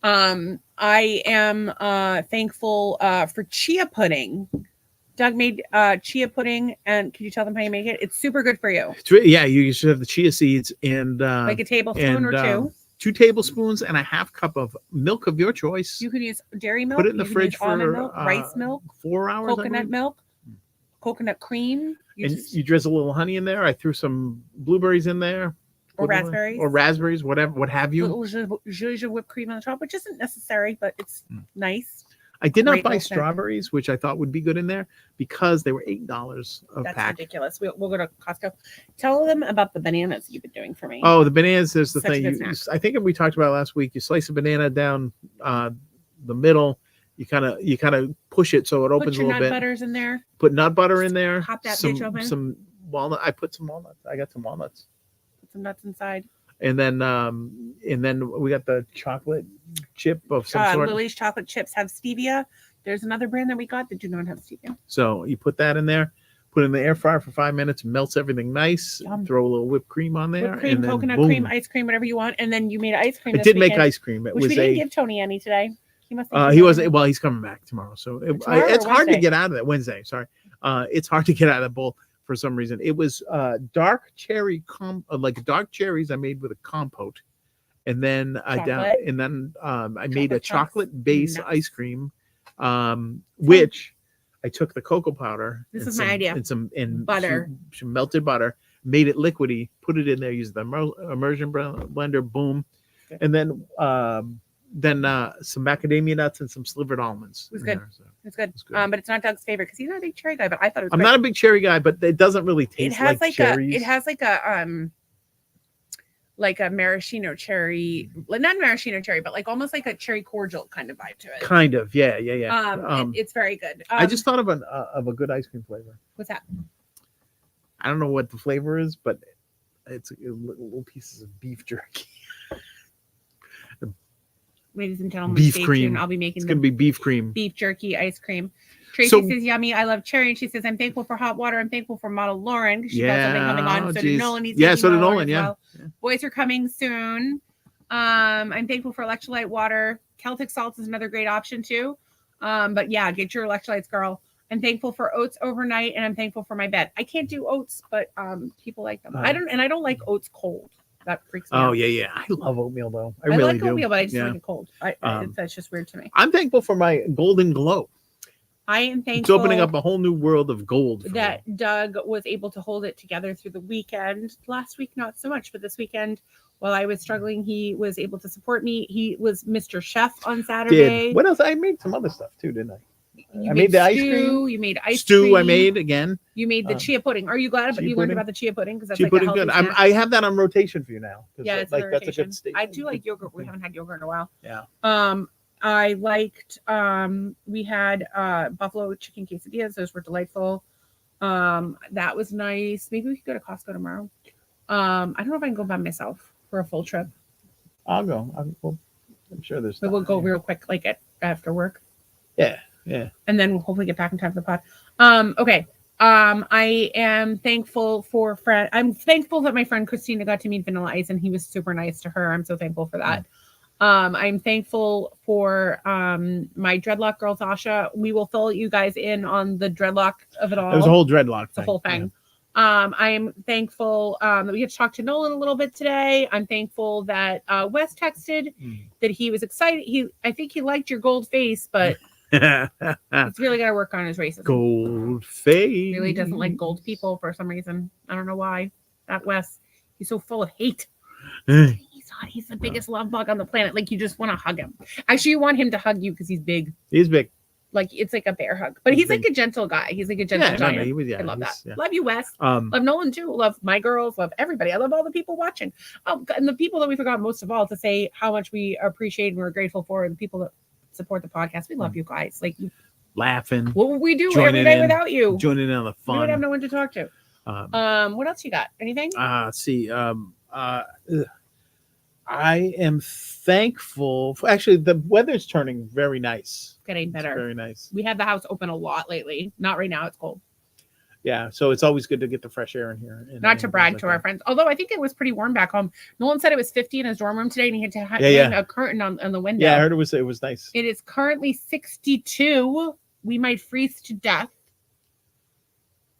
I am thankful for chia pudding. Doug made chia pudding, and can you tell them how you make it? It's super good for you. Yeah, you should have the chia seeds and like a tablespoon or two. 2 tablespoons and a half cup of milk of your choice. You can use dairy milk. Put it in the fridge for milk, rice milk, 4 hours. Coconut milk, coconut cream. You drizzle a little honey in there. I threw some blueberries in there. Or raspberries, whatever, what have you. A little zhuzh whipped cream on the top, which isn't necessary, but it's nice. I did not buy strawberries, which I thought would be good in there because they were $8 a pack. That's ridiculous. We'll go to Costco. Tell them about the bananas you've been doing for me. Oh, the bananas is the thing. I think we talked about last week. You slice a banana down the middle. You kind of push it so it opens a little bit. Put your nut butters in there. Put nut butter in there. Pop that bitch open. Some walnut. I put some walnuts. I got some walnuts. Put some nuts inside. And then we got the chocolate chip of some sort. Lily's chocolate chips have stevia. There's another brand that we got that do not have stevia. So you put that in there, put it in the air fryer for 5 minutes, melts everything nice. Yum. Throw a little whipped cream on there. Whipped cream, coconut cream, ice cream, whatever you want. And then you made ice cream. I did make ice cream. Which we didn't give Tony any today. He wasn't. Well, he's coming back tomorrow. So it's hard to get out of that. Wednesday, sorry. It's hard to get out of that bowl. For some reason, it was dark cherry like dark cherries I made with a compote, and then I made a chocolate base ice cream, which I took the cocoa powder. This is my idea. And some butter, some melted butter, made it liquidy, put it in there, used the immersion blender, boom, and then then some macadamia nuts and some slivered almonds. It was good. It's good. But it's not Doug's favorite because he's not a big cherry guy. But I thought it was. I'm not a big cherry guy, but it doesn't really taste like cherries. It has like a maraschino cherry, not maraschino cherry, but like almost like a cherry cordial kind of vibe to it. Kind of, yeah. It's very good. I just thought of a good ice cream flavor. What's that? I don't know what the flavor is, but it's little pieces of beef jerky. Ladies and gentlemen, beef cream. Tuned. I'll be making. It's gonna be beef cream, beef jerky ice cream. Tracy says, "Yummy! I love cherry." And she says, "I'm thankful for hot water. I'm thankful for model Lauren because she's also been coming on. So did Nolan. So did Nolan. Yeah. Boys are coming soon. I'm thankful for electrolyte water. Celtic salt is another great option too. But yeah, get your electrolytes, girl. I'm thankful for oats overnight, and I'm thankful for my bed. I can't do oats, but people like them. I don't like oats cold. That freaks me out. Yeah. I love oatmeal though. I really like oatmeal, but I just like it cold. That's just weird to me. I'm thankful for my golden glow. I am thankful. It's opening up a whole new world of gold. That Doug was able to hold it together through the weekend. Last week, not so much, but this weekend, while I was struggling, he was able to support me. He was Mr. Chef on Saturday. What else? I made some other stuff too, didn't I? I made the ice cream. You made ice stew. Cream. I made again. You made the chia pudding. Are you glad you learned about the chia pudding? Because that's chia pudding good. I have that on rotation for you now. Yeah, it's like that's a good state. I do like yogurt. We haven't had yogurt in a while. Yeah. I liked. We had buffalo chicken quesadillas. Those were delightful. That was nice. Maybe we could go to Costco tomorrow. I don't know if I can go by myself for a full trip. I'll go. I'm sure there's. But we'll go real quick, like after work. Yeah. And then we'll hopefully get back in time for the pod. Okay. I am thankful for I'm thankful that my friend Christina got to meet Vanilla Ice and he was super nice to her. I'm so thankful for that. I'm thankful for my dreadlock girl Tasha. We will fill you guys in on the dreadlock of it all. It was a whole dreadlock. The whole thing. Yeah. I am thankful that we get to talk to Nolan a little bit today. I'm thankful that Wes texted that he was excited. I think he liked your gold face, but he's really got to work on his racism. Gold face. He really doesn't like gold people for some reason. I don't know why. That Wes, he's so full of hate. He's the biggest love bug on the planet. Like you just want to hug him. Actually, you want him to hug you because he's big. He's big. Like it's like a bear hug, but he's like a gentle guy. He's like a gentle giant. I love that. Yeah. Love you, Wes. Love Nolan too. Love my girls. Love everybody. I love all the people watching. And the people that we forgot most of all to say how much we appreciate and we're grateful for the people that support the podcast. We love you guys. Like laughing. What would we do every day without you? Joining in on the fun. We would have no one to talk to. What else you got? Anything? Let's see. I am thankful for, actually the weather's turning very nice. Getting better. It's very nice. We had the house open a lot lately. Not right now. It's cold. Yeah, so it's always good to get the fresh air in here. Not to brag to our friends, although I think it was pretty warm back home. Nolan said it was 50 in his dorm room today, and he had to hang a curtain on the window. Yeah, I heard it was nice. It is currently 62. We might freeze to death.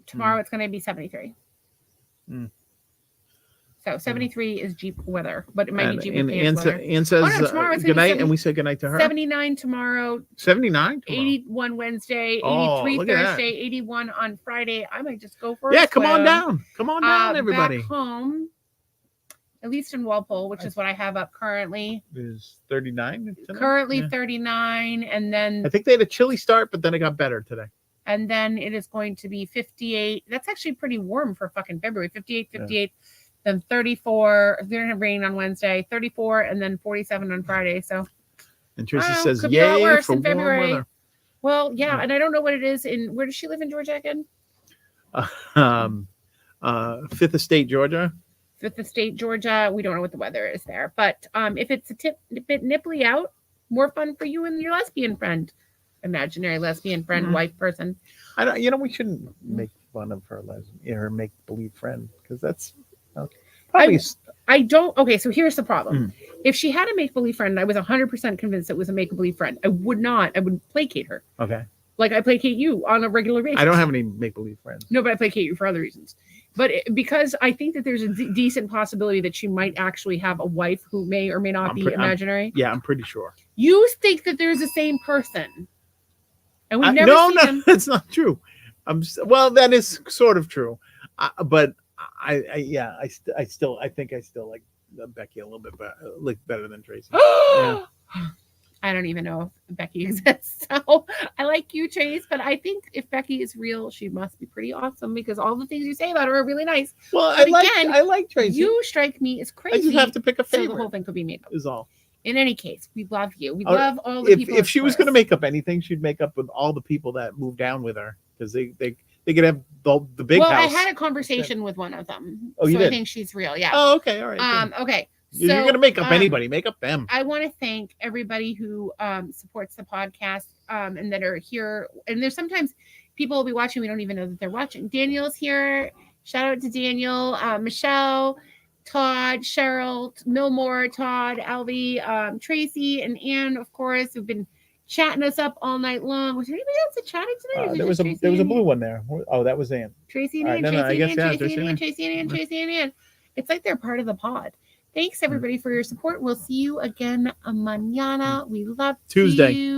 Tomorrow it's going to be 73. So 73 is Jeep weather, but it might be Jeep weather. Ann says good night, and we say good night to her. 79 tomorrow. 79? 81 Wednesday, 83 Thursday, 81 on Friday. I might just go for come on down. Come on down, everybody. Back home, at least in Walpole, which is what I have up currently. Is 39? Currently 39, and then... I think they had a chilly start, but then it got better today. And then it is going to be 58. That's actually pretty warm for fucking February. 58, 58. Yeah. Then 34. They're gonna have rain on Wednesday. 34, and then 47 on Friday. So, and Tracy says, "Yay for warm weather." Well, yeah, and I don't know what it is. Where does she live in Georgia again? Fifth Estate, Georgia. Fifth Estate, Georgia. We don't know what the weather is there, but if it's a bit nipply out, more fun for you and your lesbian friend, imaginary lesbian friend, wife person. I don't. We shouldn't make fun of her lesbian or make believe friend because that's. I don't. Okay, so here's the problem. If she had a make-believe friend, I was 100% convinced it was a make-believe friend. I would placate her. Okay. Like I placate you on a regular basis. I don't have any make-believe friends. No, but I placate you for other reasons. But because I think that there's a decent possibility that she might actually have a wife who may or may not be imaginary. I'm pretty sure. You think that there's the same person. And we've never seen them. No, that's not true. Well, that is sort of true. But I think I still like Becky a little bit better than Tracy. I don't even know if Becky exists. So I like you, Trace, but I think if Becky is real, she must be pretty awesome because all the things you say about her are really nice. Well, I like Tracy. You strike me as crazy. I just have to pick a favorite. So the whole thing could be made up. Is all. In any case, we love you. We love all the people. If she was going to make up anything, she'd make up with all the people that moved down with her because they could have the big house. Well, I had a conversation with one of them. Oh, you did? I think she's real. Yeah. Oh, okay. All right. Okay. So, you're going to make up anybody. Make up them. I want to thank everybody who supports the podcast and that are here. And there's sometimes people will be watching. We don't even know that they're watching. Daniel's here. Shout out to Daniel, Michelle, Todd, Cheryl, Millmore, Todd, Alvy, Tracy, and Ann, of course, who've been chatting us up all night long. Was there anybody else that chatted tonight? There was a blue one there. Oh, that was Ann. Tracy and Ann. Tracy and Ann. It's like they're part of the pod. Thanks everybody for your support. We'll see you again mañana. We love Tuesday. you.